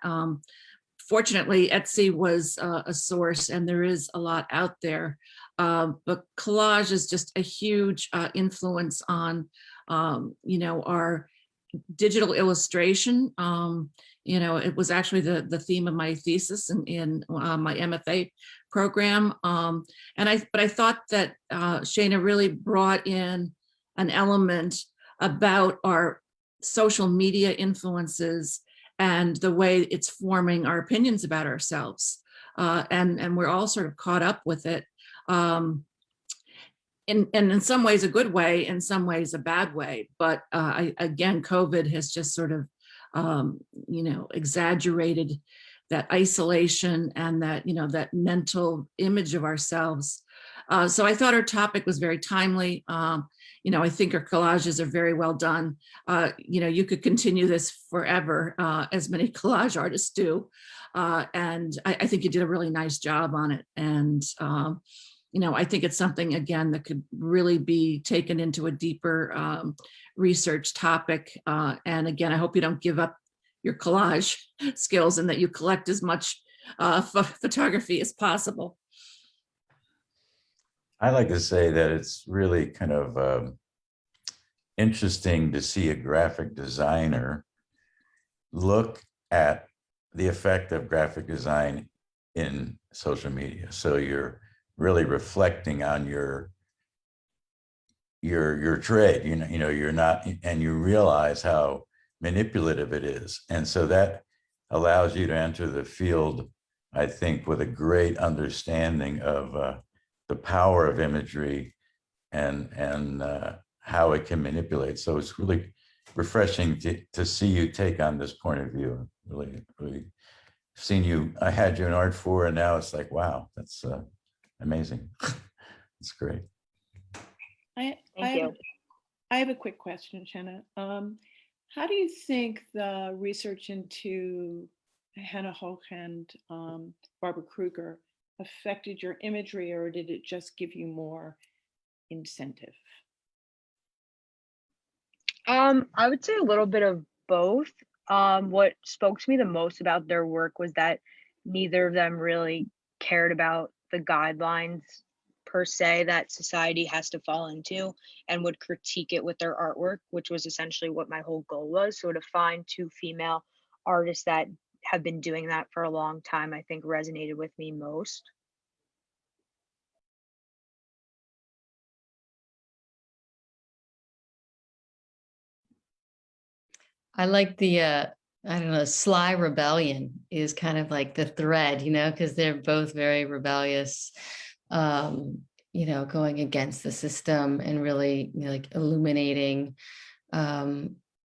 Fortunately, Etsy was a source, and there is a lot out there. But collage is just a huge influence on, our digital illustration. It was actually the theme of my thesis in my MFA program. But I thought that Shayna really brought in an element about our social media influences and the way it's forming our opinions about ourselves. And we're all sort of caught up with it. In some ways a good way, in some ways a bad way. But again, COVID has just sort of, exaggerated that isolation and that, that mental image of ourselves. So I thought her topic was very timely. I think her collages are very well done. You could continue this forever, as many collage artists do. And I think you did a really nice job on it. And, I think it's something, again, that could really be taken into a deeper research topic. And again, I hope you don't give up your collage skills and that you collect as much photography as possible. I like to say that it's really kind of interesting to see a graphic designer look at the effect of graphic design in social media. So you're really reflecting on your trade, you're not, and you realize how manipulative it is. And so that allows you to enter the field, I think, with a great understanding of the power of imagery and how it can manipulate. So it's really refreshing to see you take on this point of view. Really seen you, I had you in Art 4, and now it's like, wow, that's amazing. It's great. I Thank you. have a quick question, Shana. How do you think the research into Hannah Hoch and Barbara Kruger affected your imagery, or did it just give you more incentive? I would say a little bit of both. What spoke to me the most about their work was that neither of them really cared about the guidelines per se that society has to fall into, and would critique it with their artwork, which was essentially what my whole goal was. So to find two female artists that have been doing that for a long time, I think resonated with me most. I like the, I don't know, sly rebellion is kind of like the thread, because they're both very rebellious, going against the system and really like illuminating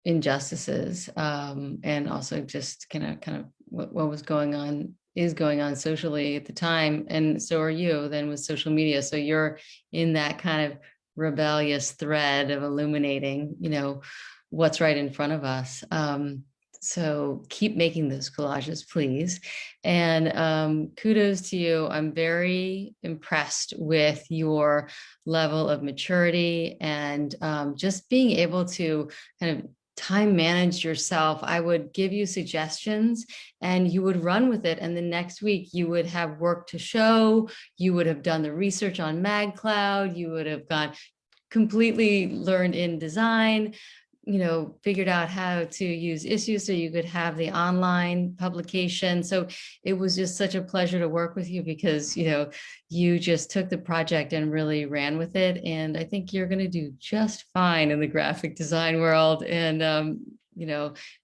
injustices, and also just kind of what was going on is going on socially at the time. And so are you then with social media. So you're in that kind of rebellious thread of illuminating, what's right in front of us. So keep making those collages, please. And kudos to you. I'm very impressed with your level of maturity and just being able to kind of time manage yourself. I would give you suggestions and you would run with it. And the next week you would have work to show. You would have done the research on MagCloud. You would have gone completely learned in design, figured out how to use issues so you could have the online publication. So it was just such a pleasure to work with you because, you just took the project and really ran with it. And I think you're going to do just fine in the graphic design world and,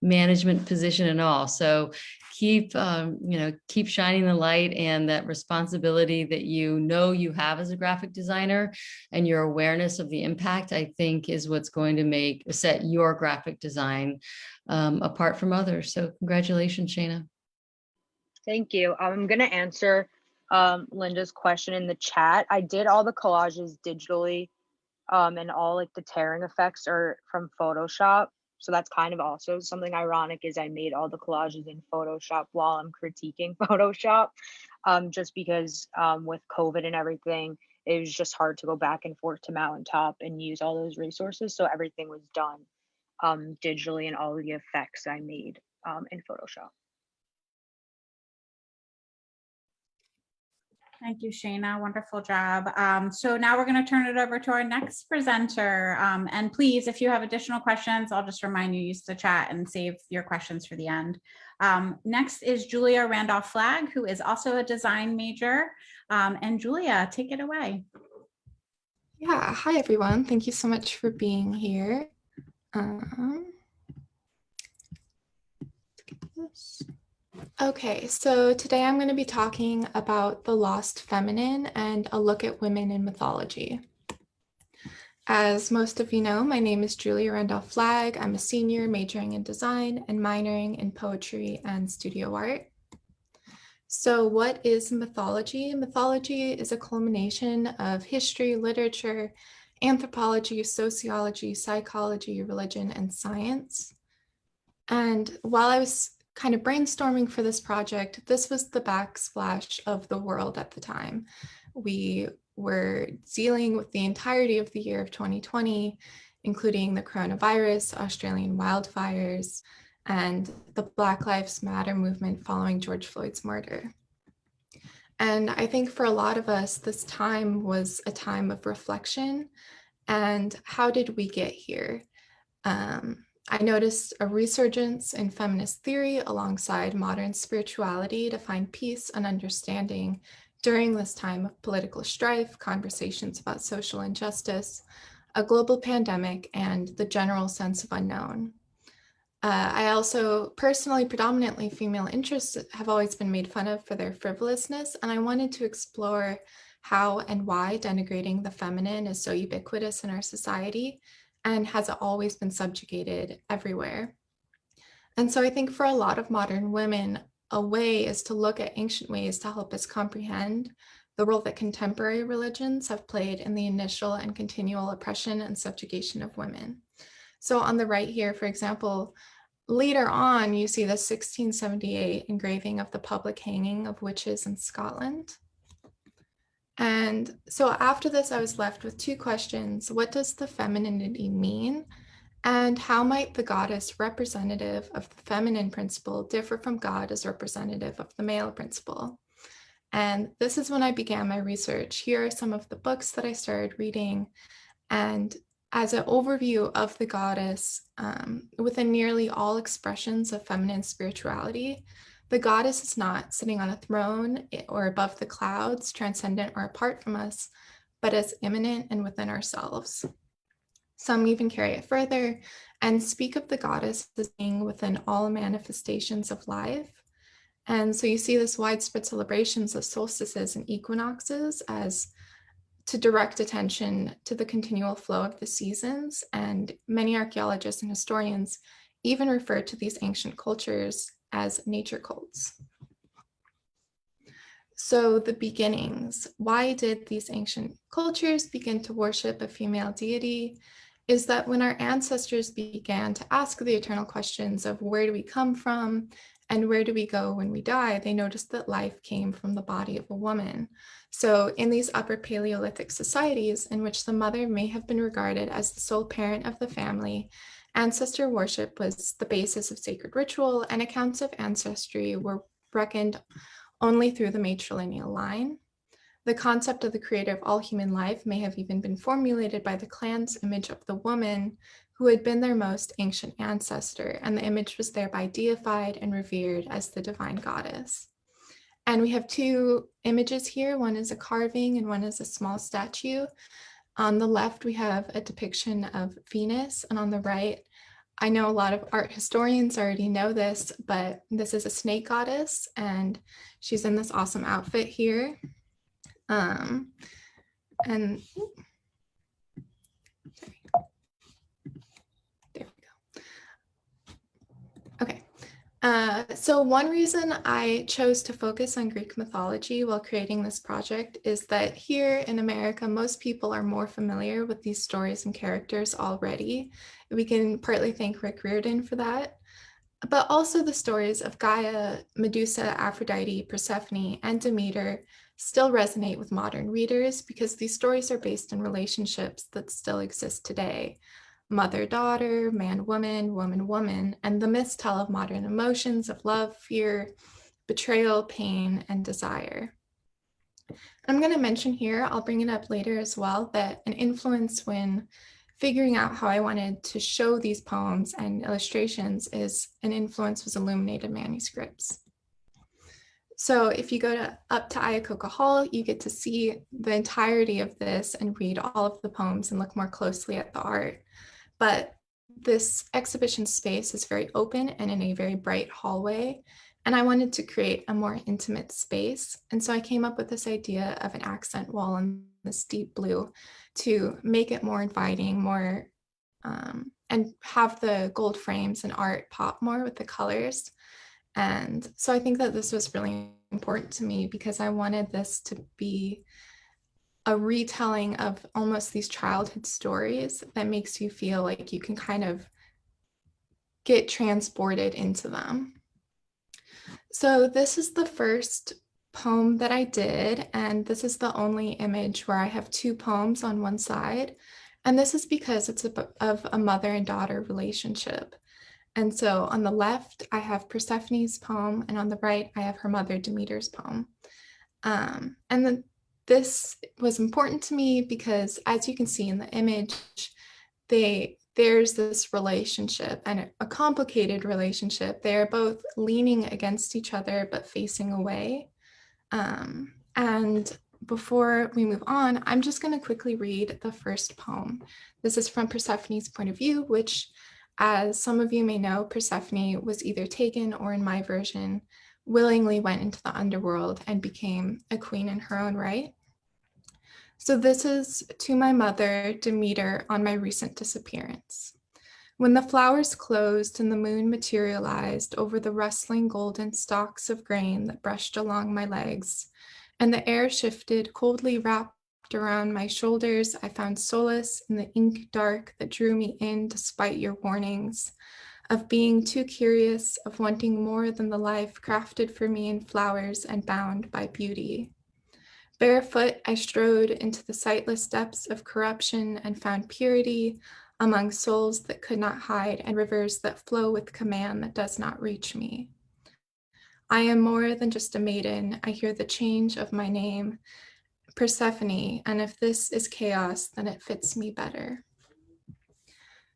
management position and all. So keep shining the light, and that responsibility that you have as a graphic designer and your awareness of the impact, I think, is what's going to set your graphic design apart from others. So congratulations, Shayna. Thank you. I'm going to answer Linda's question in the chat. I did all the collages digitally, and all like the tearing effects are from Photoshop. So that's kind of also something ironic, is I made all the collages in Photoshop while I'm critiquing Photoshop, just because with COVID and everything, it was just hard to go back and forth to Mountaintop and use all those resources. So everything was done digitally, and all of the effects I made in Photoshop. Thank you, Shayna. Wonderful job. So now we're going to turn it over to our next presenter. And please, if you have additional questions, I'll just remind you, use the chat and save your questions for the end. Next is Julia Randolph-Flagg, who is also a design major. And Julia, take it away. Yeah, hi everyone. Thank you so much for being here. Okay, so today I'm going to be talking about the lost feminine and a look at women in mythology. As most of you know, my name is Julia Randolph-Flagg. I'm a senior majoring in design and minoring in poetry and studio art. So what is mythology? Mythology is a culmination of history, literature, anthropology, sociology, psychology, religion, and science. And while I was kind of brainstorming for this project, this was the backsplash of the world at the time. We were dealing with the entirety of the year of 2020, including the coronavirus, Australian wildfires, and the Black Lives Matter movement following George Floyd's murder. And I think for a lot of us, this time was a time of reflection. And how did we get here? I noticed a resurgence in feminist theory alongside modern spirituality to find peace and understanding during this time of political strife, conversations about social injustice, a global pandemic, and the general sense of unknown. I also personally, predominantly female interests have always been made fun of for their frivolousness, and I wanted to explore how and why denigrating the feminine is so ubiquitous in our society and has always been subjugated everywhere. And so I think for a lot of modern women, a way is to look at ancient ways to help us comprehend the role that contemporary religions have played in the initial and continual oppression and subjugation of women. So on the right here, for example, later on, you see the 1678 engraving of the public hanging of witches in Scotland. And so after this, I was left with two questions. What does the femininity mean? And how might the goddess representative of the feminine principle differ from God as representative of the male principle? And this is when I began my research. Here are some of the books that I started reading. And as an overview of the goddess, within nearly all expressions of feminine spirituality, the goddess is not sitting on a throne or above the clouds, transcendent or apart from us, but as immanent and within ourselves. Some even carry it further and speak of the goddess as being within all manifestations of life. And so you see this widespread celebrations of solstices and equinoxes as to direct attention to the continual flow of the seasons. And many archaeologists and historians even refer to these ancient cultures as nature cults. So the beginnings, why did these ancient cultures begin to worship a female deity? is that when our ancestors began to ask the eternal questions of where do we come from and where do we go when we die, they noticed that life came from the body of a woman. So in these upper Paleolithic societies in which the mother may have been regarded as the sole parent of the family, ancestor worship was the basis of sacred ritual, and accounts of ancestry were reckoned only through the matrilineal line. The concept of the creator of all human life may have even been formulated by the clan's image of the woman who had been their most ancient ancestor, and the image was thereby deified and revered as the divine goddess. And we have two images here. One is a carving and one is a small statue. On the left, we have a depiction of Venus, and on the right, I know a lot of art historians already know this, but this is a snake goddess, and she's in this awesome outfit here. And there we go. Okay. So one reason I chose to focus on Greek mythology while creating this project is that here in America, most people are more familiar with these stories and characters already. We can partly thank Rick Riordan for that, but also the stories of Gaia, Medusa, Aphrodite, Persephone, and Demeter still resonate with modern readers because these stories are based in relationships that still exist today. Mother-daughter, man-woman, woman-woman, and the myths tell of modern emotions of love, fear, betrayal, pain, and desire. I'm going to mention here, I'll bring it up later as well, that an influence when figuring out how I wanted to show these poems and illustrations is an influence was illuminated manuscripts. So if you go up to Iacocca Hall, you get to see the entirety of this and read all of the poems and look more closely at the art. But this exhibition space is very open and in a very bright hallway, and I wanted to create a more intimate space. And so I came up with this idea of an accent wall in this deep blue to make it more inviting, more, and have the gold frames and art pop more with the colors. And so I think that this was really important to me because I wanted this to be a retelling of almost these childhood stories that makes you feel like you can kind of get transported into them. So this is the first poem that I did, and this is the only image where I have two poems on one side. And this is because it's of a mother and daughter relationship. And so on the left, I have Persephone's poem, and on the right, I have her mother Demeter's poem. And then this was important to me because, as you can see in the image, there's this relationship, and a complicated relationship. They're both leaning against each other, but facing away. And before we move on, I'm just going to quickly read the first poem. This is from Persephone's point of view, which, as some of you may know, Persephone was either taken or, in my version, willingly went into the underworld and became a queen in her own right. So this is to my mother, Demeter, on my recent disappearance. When the flowers closed and the moon materialized over the rustling golden stalks of grain that brushed along my legs, and the air shifted, coldly wrapped around my shoulders, I found solace in the ink dark that drew me in despite your warnings, of being too curious, of wanting more than the life crafted for me in flowers and bound by beauty. Barefoot, I strode into the sightless depths of corruption and found purity among souls that could not hide and rivers that flow with command that does not reach me. I am more than just a maiden. I hear the change of my name, Persephone, and if this is chaos, then it fits me better.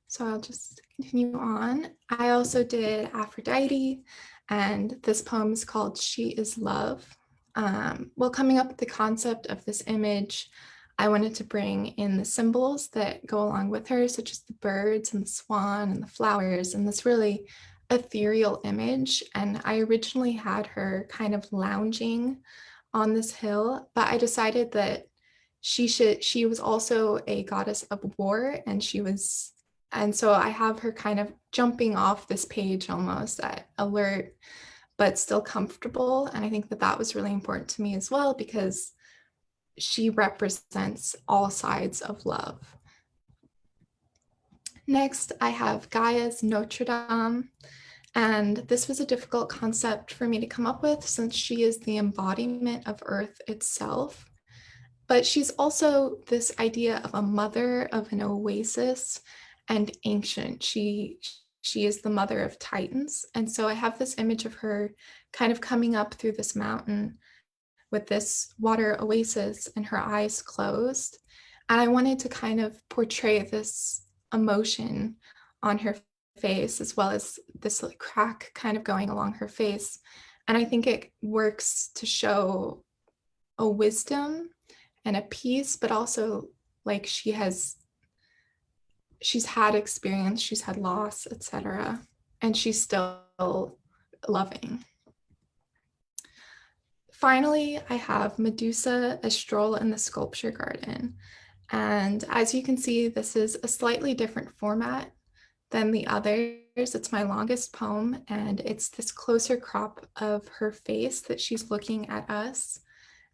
So I'll just continue on. I also did Aphrodite, and this poem is called She is Love. While coming up with the concept of this image, I wanted to bring in the symbols that go along with her, such as the birds and the swan and the flowers, and this really ethereal image. And I originally had her kind of lounging on this hill, but I decided that she was also a goddess of war, and so I have her kind of jumping off this page almost at alert, but still comfortable. And I think that that was really important to me as well, because she represents all sides of love. Next, I have Gaia's Notre Dame. And this was a difficult concept for me to come up with since she is the embodiment of Earth itself. But she's also this idea of a mother of an oasis and ancient. She is the mother of Titans. And so I have this image of her kind of coming up through this mountain with this water oasis and her eyes closed. And I wanted to kind of portray this emotion on her face, as well as this like crack kind of going along her face. And I think it works to show a wisdom and a peace, but also like she's had experience, she's had loss, etc. And she's still loving. Finally, I have Medusa, a stroll in the sculpture garden. And as you can see, this is a slightly different format than the others. It's my longest poem, and it's this closer crop of her face that she's looking at us.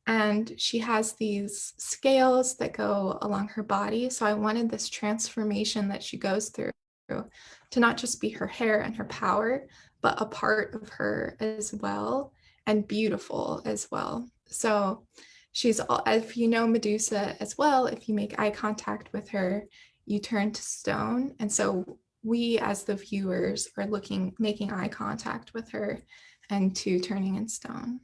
And she has these scales that go along her body. So I wanted this transformation that she goes through to not just be her hair and her power, but a part of her as well, and beautiful as well. So she's, if you know Medusa as well, if you make eye contact with her, you turn to stone. And so we as the viewers are making eye contact with her and turning in stone.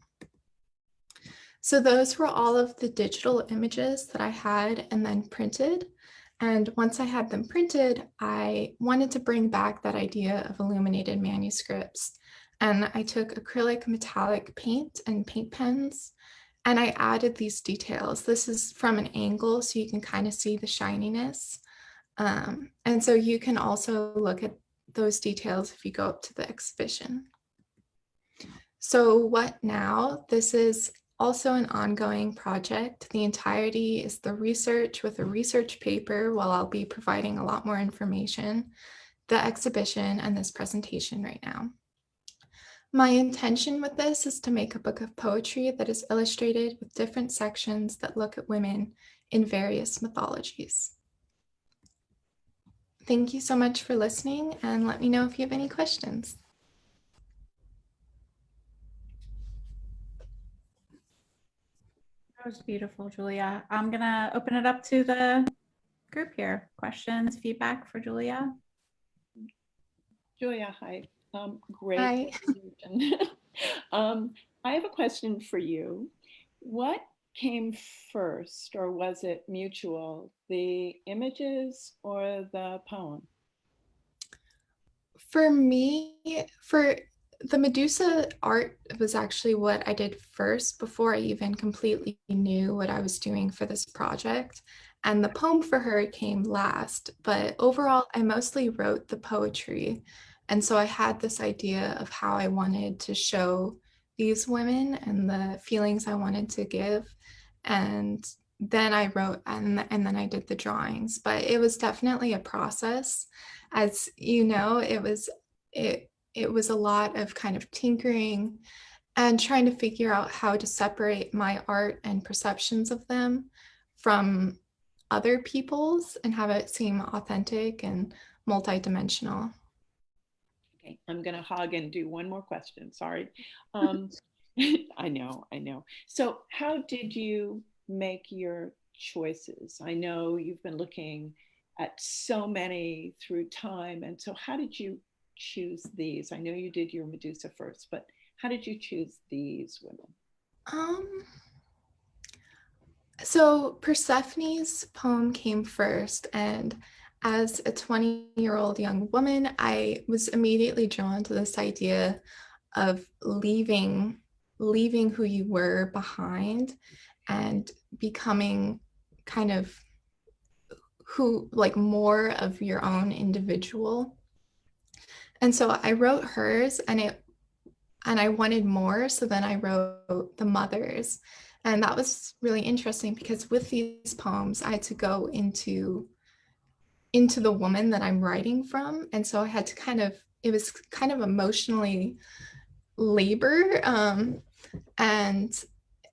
So those were all of the digital images that I had and then printed. And once I had them printed, I wanted to bring back that idea of illuminated manuscripts. And I took acrylic metallic paint and paint pens, and I added these details. This is from an angle, so you can kind of see the shininess. And so you can also look at those details if you go up to the exhibition. So what now? This is also an ongoing project. The entirety is the research with a research paper, while I'll be providing a lot more information, the exhibition, and this presentation right now. My intention with this is to make a book of poetry that is illustrated with different sections that look at women in various mythologies. Thank you so much for listening, and let me know if you have any questions. That was beautiful, Julia. I'm gonna open it up to the group here. Questions, feedback for Julia? Julia, hi. Great. Hi. I have a question for you. What came first, or was it mutual, the images or the poem? For me, for the Medusa art was actually what I did first before I even completely knew what I was doing for this project. And the poem for her came last, but overall, I mostly wrote the poetry. And so I had this idea of how I wanted to show these women and the feelings I wanted to give. And then I wrote, and then I did the drawings. But it was definitely a process. As you know, it was a lot of kind of tinkering and trying to figure out how to separate my art and perceptions of them from other people's and have it seem authentic and multidimensional. Okay, I'm gonna hog and do one more question, sorry. I know. So how did you make your choices? I know you've been looking at so many through time, and so how did you choose these? I know you did your Medusa first, but how did you choose these women? So Persephone's poem came first, and as a 20-year-old young woman, I was immediately drawn to this idea of leaving who you were behind and becoming kind of more of your own individual. And so I wrote hers, and I wanted more, so then I wrote the mothers. And that was really interesting because with these poems, I had to go into the woman that I'm writing from. And so I had to it was kind of emotionally labor. And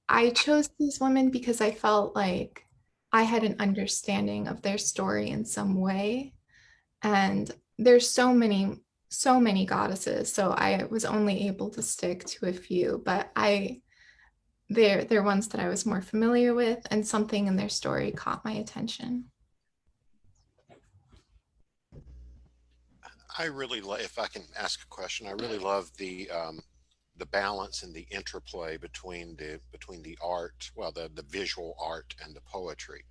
I chose these women because I felt like I had an understanding of their story in some way. And there's so many goddesses, so I was only able to stick to a few, but they're ones that I was more familiar with, and something in their story caught my attention. I really love, if I can ask a question, I really love the balance and the interplay between the art, well, the visual art and the poetry.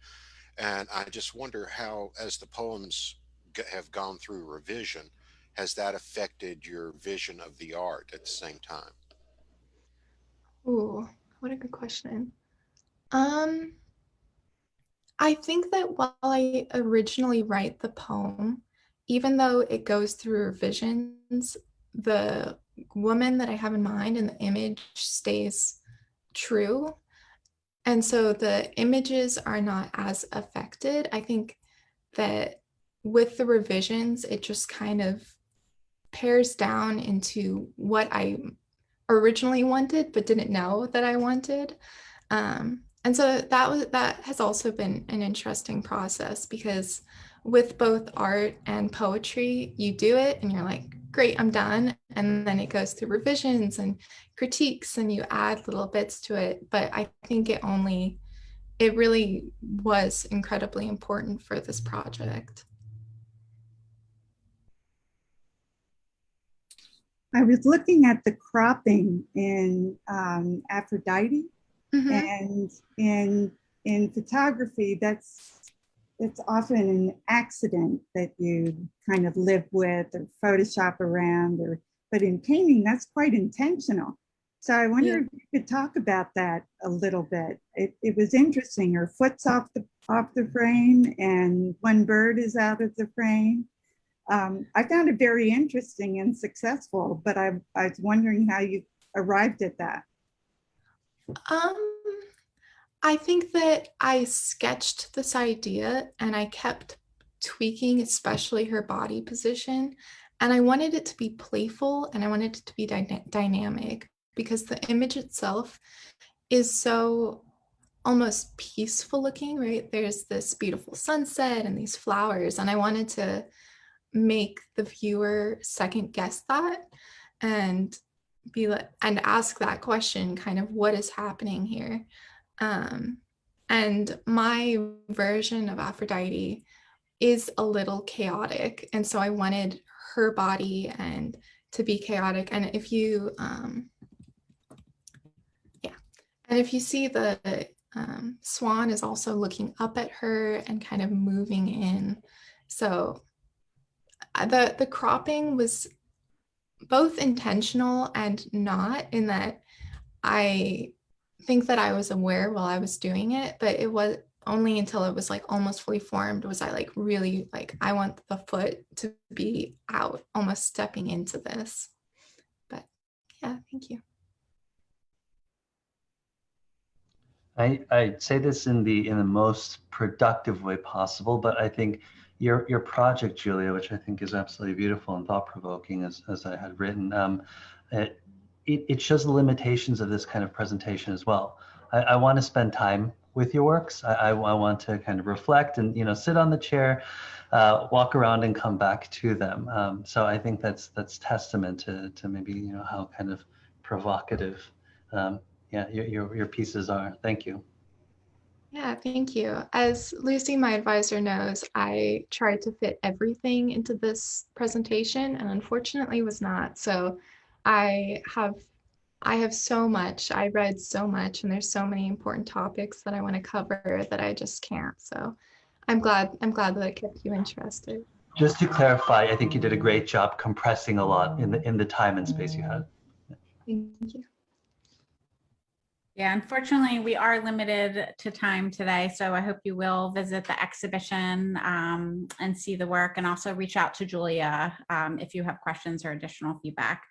And I just wonder how, as the poems have gone through revision, has that affected your vision of the art at the same time? Ooh, what a good question. Um, I think that while I originally write the poem, even though it goes through revisions, the woman that I have in mind and the image stays true. And so the images are not as affected. I think that with the revisions, it just kind of pares down into what I originally wanted, but didn't know that I wanted. And so that has also been an interesting process, because with both art and poetry, you do it and you're like, great, I'm done. And then it goes through revisions and critiques and you add little bits to it. But I think it really was incredibly important for this project. I was looking at the cropping in Aphrodite, and in photography, that's often an accident that you kind of live with or Photoshop around, but in painting, that's quite intentional. So I wonder if you could talk about that a little bit. It was interesting. Her foot's off the frame, and one bird is out of the frame. I found it very interesting and successful, but I was wondering how you arrived at that. I think that I sketched this idea and I kept tweaking, especially her body position. And I wanted it to be playful and I wanted it to be dynamic, because the image itself is so almost peaceful looking, right? There's this beautiful sunset and these flowers, and I wanted to make the viewer second guess that and and ask that question, kind of, what is happening here? And my version of Aphrodite is a little chaotic, and so I wanted her body and to be chaotic. And if you see the swan is also looking up at her and kind of moving in. So the cropping was both intentional and not, in that I think that I was aware while I was doing it, but it was only until it was like almost fully formed was I like really like, I want the foot to be out, almost stepping into this. But yeah, thank you. I say this in the most productive way possible, but I think your project, Julia, which I think is absolutely beautiful and thought-provoking, as I had written, it shows the limitations of this kind of presentation as well. I want to spend time with your works. I want to kind of reflect and sit on the chair, walk around and come back to them. So I think that's testament to maybe how kind of provocative your pieces are. Thank you. Yeah, thank you. As Lucy, my advisor, knows, I tried to fit everything into this presentation and unfortunately was not. So I have so much, I read so much, and there's so many important topics that I want to cover that I just can't. So I'm glad that I kept you interested. Just to clarify, I think you did a great job compressing a lot in the time and space you had. Thank you. Yeah, unfortunately, we are limited to time today, so I hope you will visit the exhibition and see the work, and also reach out to Julia if you have questions or additional feedback.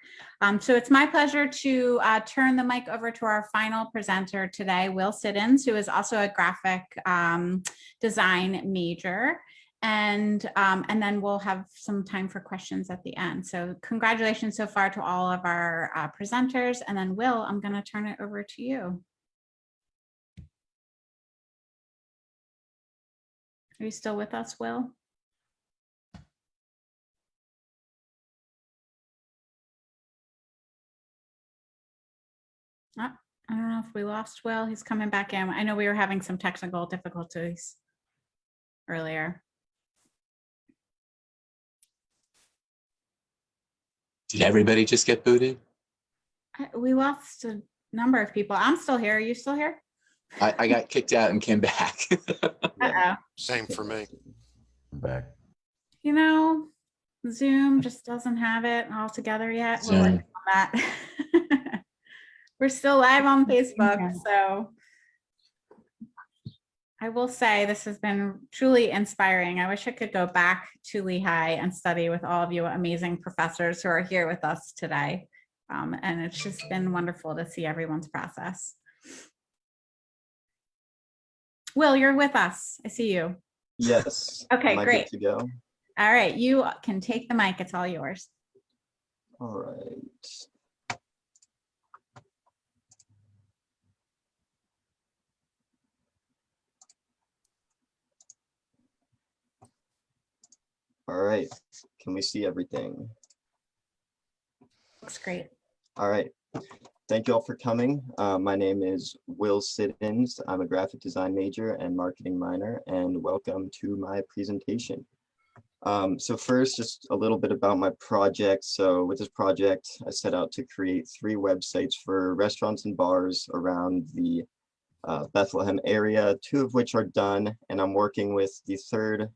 So it's my pleasure to turn the mic over to our final presenter today, Will Siddons, who is also a graphic design major. And then we'll have some time for questions at the end. So congratulations so far to all of our presenters. And then Will, I'm going to turn it over to you. Are you still with us, Will? I don't know if we lost Will. He's coming back in. I know we were having some technical difficulties earlier. Did everybody just get booted? We lost a number of people. I'm still here. Are you still here? I got kicked out and came back. Uh-oh. Same for me. I'm back. You know, Zoom just doesn't have it all together yet. We're working on that. We're still live on Facebook, so I will say this has been truly inspiring. I wish I could go back to Lehigh and study with all of you amazing professors who are here with us today. And it's just been wonderful to see everyone's process. Will, you're with us. I see you. Yes. Okay, Am I great. good to go? All right, you can take the mic. It's all yours. All right. All right. Can we see everything? Looks great. All right. Thank you all for coming. My name is Will Siddons. I'm a graphic design major and marketing minor, and welcome to my presentation. So first, just a little bit about my project. So with this project, I set out to create 3 websites for restaurants and bars around the Bethlehem area, 2 of which are done, and I'm working with the 3rd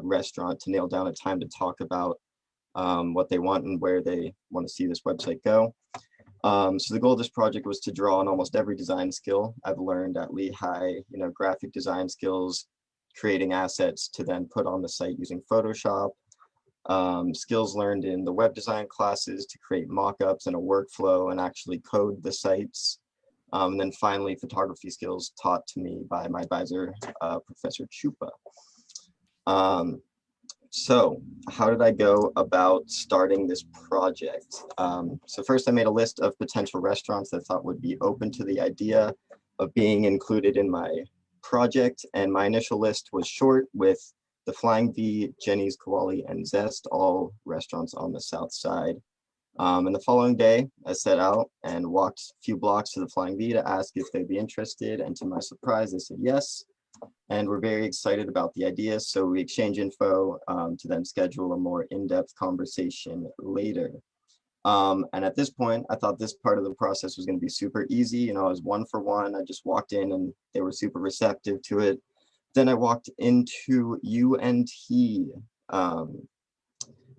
restaurant to nail down a time to talk about what they want and where they want to see this website go. So the goal of this project was to draw on almost every design skill I've learned at Lehigh, graphic design skills, creating assets to then put on the site using Photoshop, skills learned in the web design classes to create mock-ups and a workflow and actually code the sites. And then finally, photography skills taught to me by my advisor, Professor Chupa. So how did I go about starting this project? So first I made a list of potential restaurants that I thought would be open to the idea of being included in my project. And my initial list was short with the Flying V, Jenny's, Kowali, and Zest, all restaurants on the south side. And the following day, I set out and walked a few blocks to the Flying V to ask if they'd be interested. And to my surprise, they said yes. And we're very excited about the idea. So we exchange info to then schedule a more in-depth conversation later. And at this point, I thought this part of the process was going to be super easy. I was 1 for 1. I just walked in and they were super receptive to it. Then I walked into UNT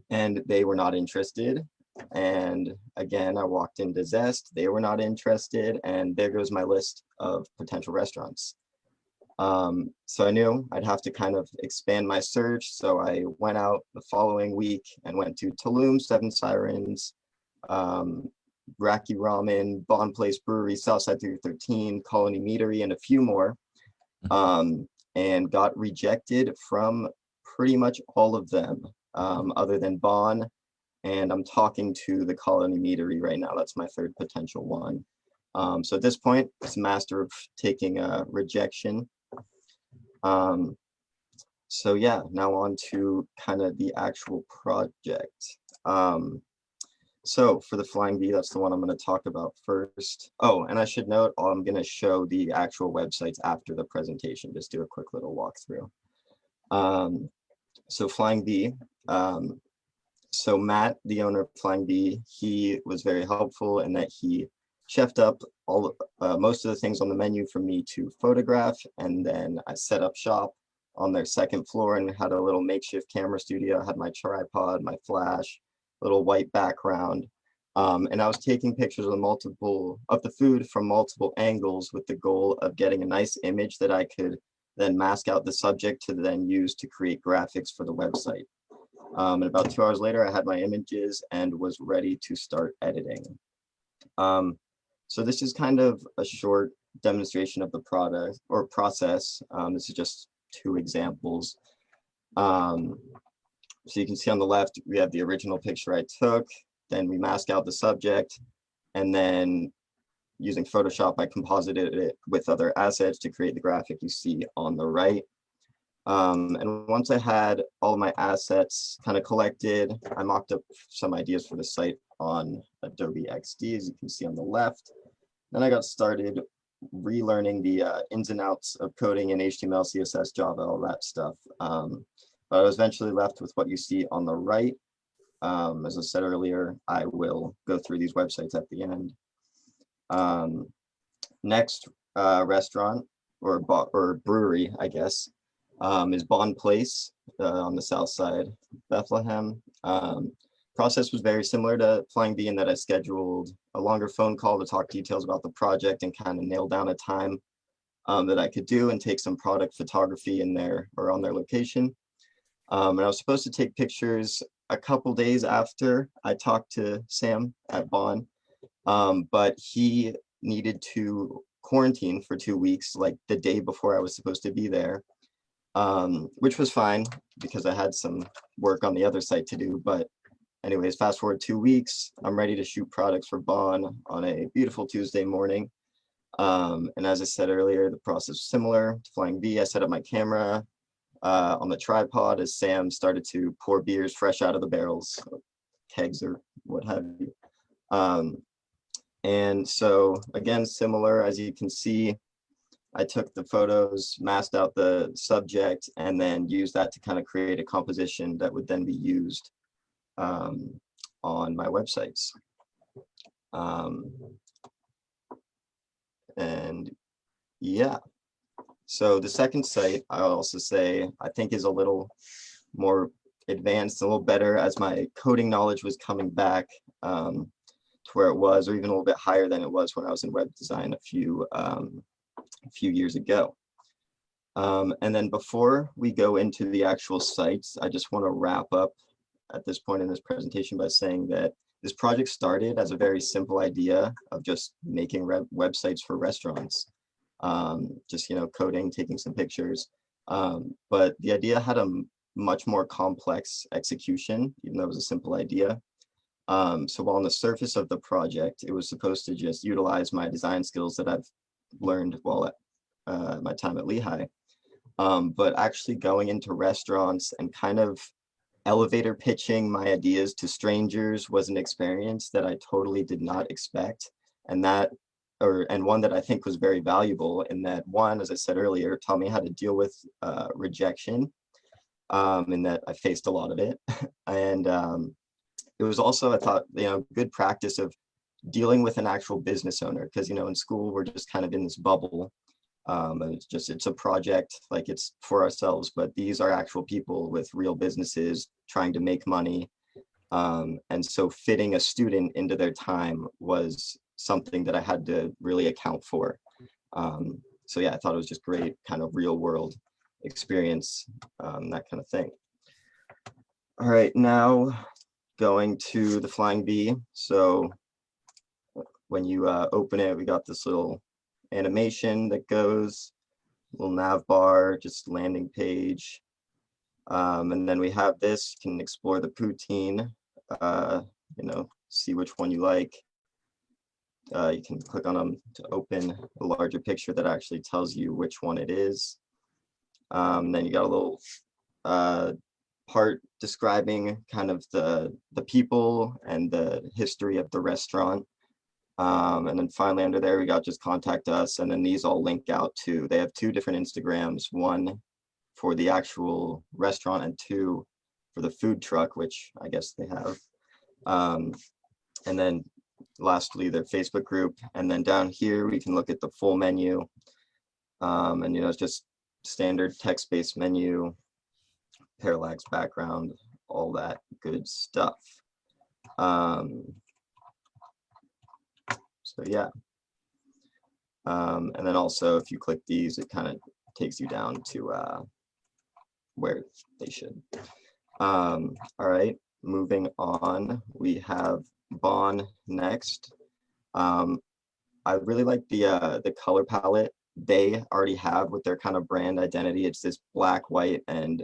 and they were not interested. And again, I walked into Zest. They were not interested. And there goes my list of potential restaurants. So I knew I'd have to kind of expand my search. So I went out the following week and went to Tulum, 7 Sirens, Raki Ramen, Bond Place Brewery, Southside 313, Colony Meadery, and a few more, and got rejected from pretty much all of them, other than Bon. And I'm talking to the Colony Meadery right now. That's my 3rd potential one. So at this point, it's a master of taking a rejection. So yeah, now on to kind of the actual project. So for the Flying V, that's the one I'm going to talk about first. Oh, and I should note, I'm going to show the actual websites after the presentation, just do a quick little walkthrough. So Flying V, so Matt, the owner of Flying V, he was very helpful in that he chefed up all most of the things on the menu for me to photograph, and then I set up shop on their 2nd floor and had a little makeshift camera studio. I had my tripod, my flash, little white background, and I was taking pictures of the food from multiple angles with the goal of getting a nice image that I could then mask out the subject to then use to create graphics for the website. And about 2 hours later, I had my images and was ready to start editing. So this is kind of a short demonstration of the product or process. This is just 2 examples. So you can see on the left, we have the original picture I took, then we mask out the subject, and then using Photoshop, I composited it with other assets to create the graphic you see on the right. And once I had all of my assets kind of collected, I mocked up some ideas for the site on Adobe XD, as you can see on the left. then I got started relearning the ins and outs of coding in HTML, CSS, Java, all that stuff. But I was eventually left with what you see on the right. As I said earlier, I will go through these websites at the end. Next restaurant or brewery, I guess, is Bond Place on the south side, Bethlehem. Process was very similar to Flying Bee in that I scheduled a longer phone call to talk details about the project and kind of nail down a time that I could do and take some product photography in there or on their location. And I was supposed to take pictures a couple days after I talked to Sam at Bond, but he needed to quarantine for 2 weeks, like the day before I was supposed to be there, which was fine because I had some work on the other site to do. But anyways, fast forward 2 weeks, I'm ready to shoot products for Bond on a beautiful Tuesday morning. And as I said earlier, the process was similar to Flying V. I set up my camera on the tripod as Sam started to pour beers fresh out of the barrels, kegs or what have you. And so again, similar, as you can see, I took the photos, masked out the subject, and then used that to kind of create a composition that would then be used on my websites. And yeah, so the second site, I'll also say, I think is a little more advanced, a little better as my coding knowledge was coming back to where it was, or even a little bit higher than it was when I was in web design a few years ago. And then before we go into the actual sites, I just want to wrap up at this point in this presentation by saying that this project started as a very simple idea of just making websites for restaurants. Just, you know, coding, taking some pictures. But the idea had a much more complex execution, even though it was a simple idea. So while on the surface of the project, it was supposed to just utilize my design skills that I've learned while at my time at Lehigh. But actually going into restaurants and kind of elevator pitching my ideas to strangers was an experience that I totally did not expect. And one that I think was very valuable in that, one, as I said earlier, taught me how to deal with rejection, in that I faced a lot of it. And it was also, I thought, you know, good practice of dealing with an actual business owner, because, you know, in school, we're just kind of in this bubble. And it's a project, like it's for ourselves, but these are actual people with real businesses trying to make money. And so fitting a student into their time was something that I had to really account for. So yeah, I thought it was just great kind of real world experience, that kind of thing. All right, now going to the Flying Bee. So when you open it, we got this little animation that goes, little nav bar, just landing page. And then we have this, you can explore the poutine, you know, see which one you like. You can click on them to open a larger picture that actually tells you which one it is. Then you got a little part describing kind of the people and the history of the restaurant. And then finally under there, we got just contact us. And then these all link out to, they have 2 different Instagrams, one for the actual restaurant and 2 for the food truck, which I guess they have. And then lastly, their Facebook group. And then down here, we can look at the full menu. And, you know, it's just standard text-based menu, parallax background, all that good stuff. So yeah. And then also, if you click these, it kind of takes you down to where they should. All right, moving on, we have Bond next. I really like the color palette they already have with their kind of brand identity. It's this black, white, and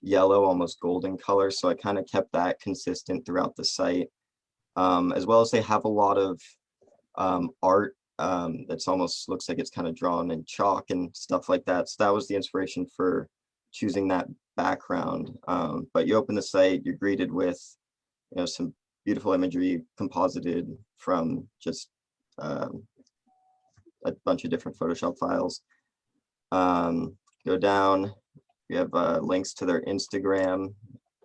yellow, almost golden color. So I kind of kept that consistent throughout the site, as well as they have a lot of art that's almost looks like it's kind of drawn in chalk and stuff like that. So that was the inspiration for choosing that background. But you open the site, you're greeted with, you know, some beautiful imagery composited from just a bunch of different Photoshop files. Go down, we have links to their Instagram,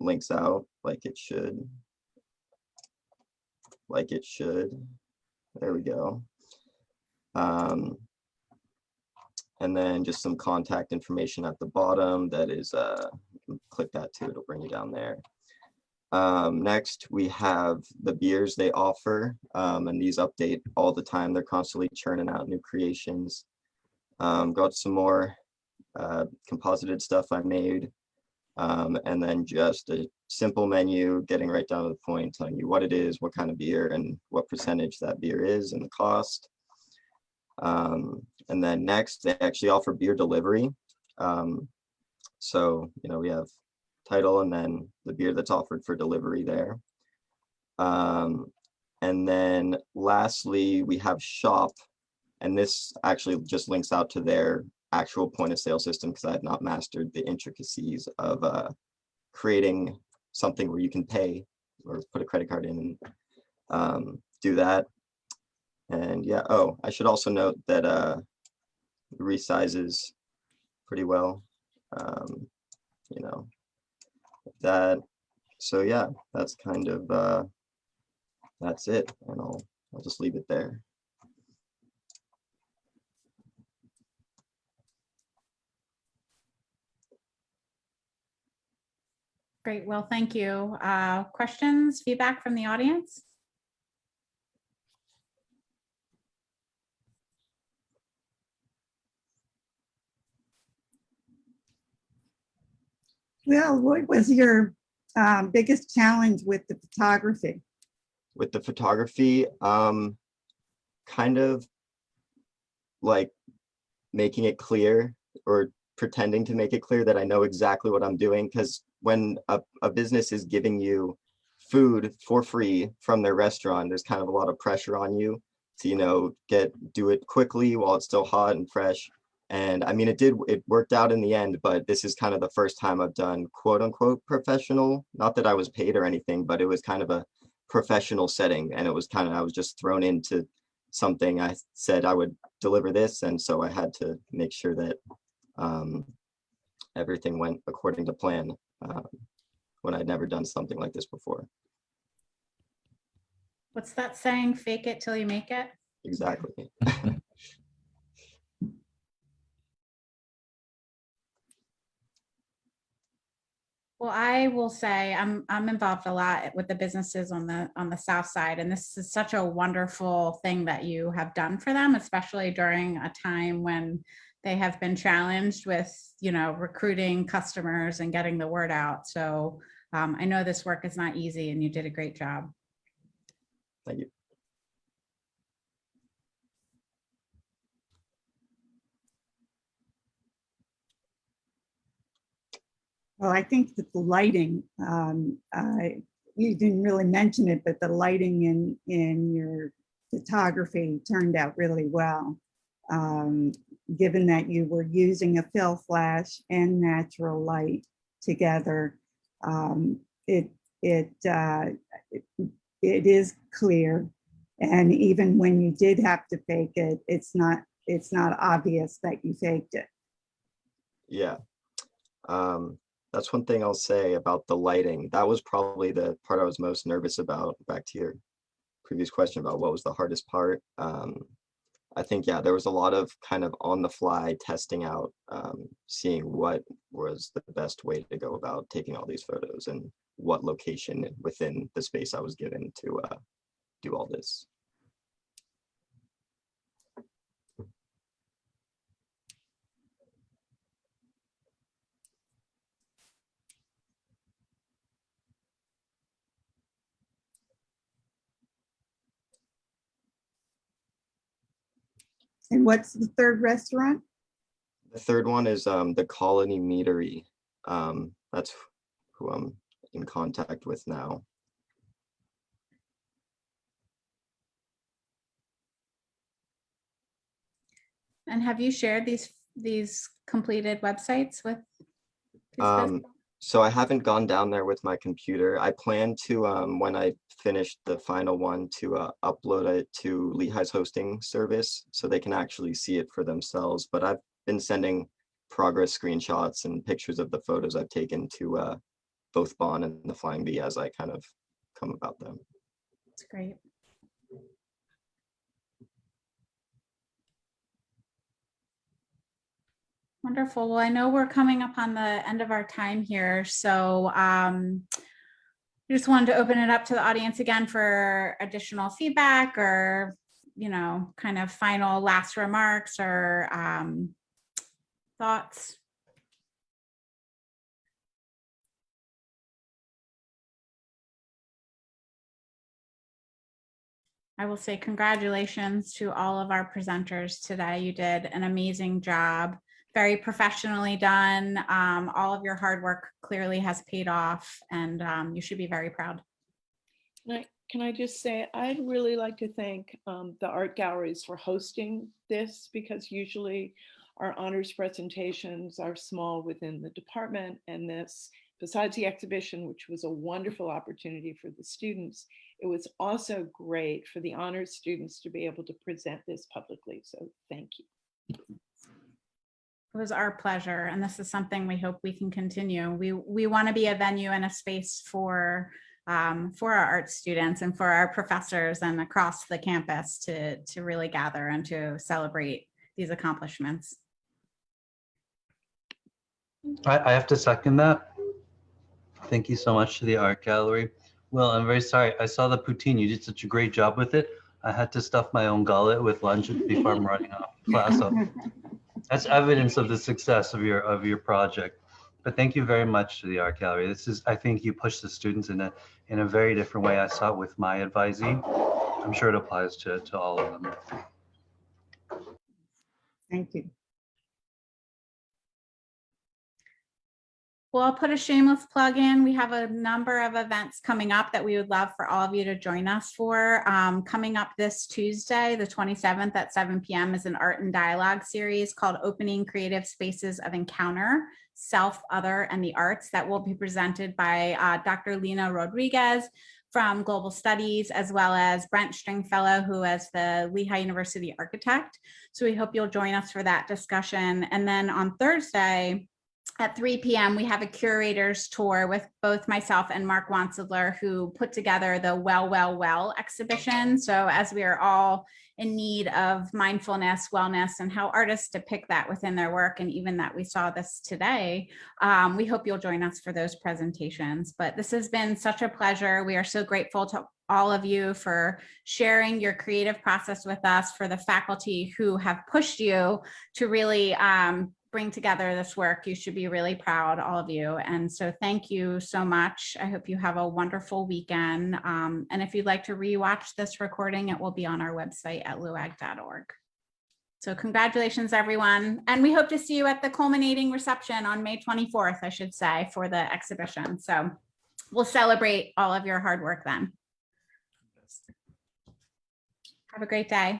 links out like it should. There we go. And then just some contact information at the bottom. That is, click that too, it'll bring you down there. Next, we have the beers they offer, and these update all the time. They're constantly churning out new creations. Got some more composited stuff I made, and then just a simple menu, getting right down to the point, telling you what it is, what kind of beer, and what percentage that beer is, and the cost. And then next, they actually offer beer delivery. So, you know, we have title and then the beer that's offered for delivery there. And then lastly, we have shop, and this actually just links out to their actual point of sale system, because I have not mastered the intricacies of creating something where you can pay or put a credit card in and do that. And yeah, oh, I should also note that it resizes pretty well, you know, that. So yeah, that's kind of, that's it. And I'll just leave it there. Great. Well, thank you. Questions, feedback from the audience? Well, what was your biggest challenge with the photography? With the photography, kind of like making it clear, or pretending to make it clear that I know exactly what I'm doing. Because when a business is giving you food for free from their restaurant, there's kind of a lot of pressure on you to, you know, do it quickly while it's still hot and fresh. And I mean, it worked out in the end, but this is kind of the first time I've done quote unquote professional. Not that I was paid or anything, but it was kind of a professional setting. And it was kind of, I was just thrown into something. I said I would deliver this. And so I had to make sure that everything went according to plan when I'd never done something like this before. What's that saying? Fake it till you make it. Exactly. Well, I will say I'm involved a lot with the businesses on the South Side, and this is such a wonderful thing that you have done for them, especially during a time when they have been challenged with, you know, recruiting customers and getting the word out. So I know this work is not easy, and you did a great job. Thank you. Well, I think that the lighting, you didn't really mention it, but the lighting in your photography turned out really well. Given that you were using a fill flash and natural light together, it is clear. And even when you did have to fake it, it's not obvious that you faked it. Yeah. That's one thing I'll say about the lighting. That was probably the part I was most nervous about, back to your previous question about what was the hardest part. I think, yeah, there was a lot of kind of on the fly testing out, seeing what was the best way to go about taking all these photos and what location within the space I was given to do all this. And what's the third restaurant? The third one is the Colony Meadery. That's who I'm in contact with now. And have you shared these completed websites with? So I haven't gone down there with my computer. I plan to, when I finish the final one, to upload it to Lehigh's hosting service so they can actually see it for themselves. But I've been sending progress screenshots and pictures of the photos I've taken to both Bon and the Flying Bee as I kind of come about them. That's great. Wonderful. Well, I know we're coming up on the end of our time here, so I just wanted to open it up to the audience again for additional feedback or, you know, kind of final last remarks or thoughts. I will say congratulations to all of our presenters today. You did an amazing job, very professionally done. All of your hard work clearly has paid off, and you should be very proud. Can I just say, I'd really like to thank the art galleries for hosting this, because usually our honors presentations are small within the department, and this, besides the exhibition, which was a wonderful opportunity for the students, it was also great for the honors students to be able to present this publicly. So thank you. It was our pleasure, and this is something we hope we can continue. We want to be a venue and a space for our art students and for our professors and across the campus to really gather and to celebrate these accomplishments. I have to second that. Thank you so much to the art gallery. Well, I'm very sorry. I saw the poutine. You did such a great job with it. I had to stuff my own gullet with lunch before I'm running off class. So that's evidence of the success of your project. But thank you very much to the art gallery. This is, I think you pushed the students in a very different way. I saw it with my advisee. I'm sure it applies to all of them. Thank you. Well, I'll put a shameless plug in. We have a number of events coming up that we would love for all of you to join us for. Coming up this Tuesday, the 27th at 7 p.m. is an art and dialogue series called Opening Creative Spaces of Encounter, Self, Other, and the Arts, that will be presented by Dr. Lina Rodriguez from Global Studies, as well as Brent Stringfellow, who is the Lehigh University architect. So we hope you'll join us for that discussion. And then on Thursday, at 3 p.m., we have a curator's tour with both myself and Mark Wanseller, who put together the Well, Well, Well exhibition. So as we are all in need of mindfulness, wellness, and how artists depict that within their work, and even that we saw this today, we hope you'll join us for those presentations. But this has been such a pleasure. We are so grateful to all of you for sharing your creative process with us, for the faculty who have pushed you to really bring together this work. You should be really proud, all of you. And so thank you so much. I hope you have a wonderful weekend. And if you'd like to rewatch this recording, it will be on our website at luag.org. So congratulations, everyone. And we hope to see you at the culminating reception on May 24th, I should say, for the exhibition. So we'll celebrate all of your hard work then. Have a great day.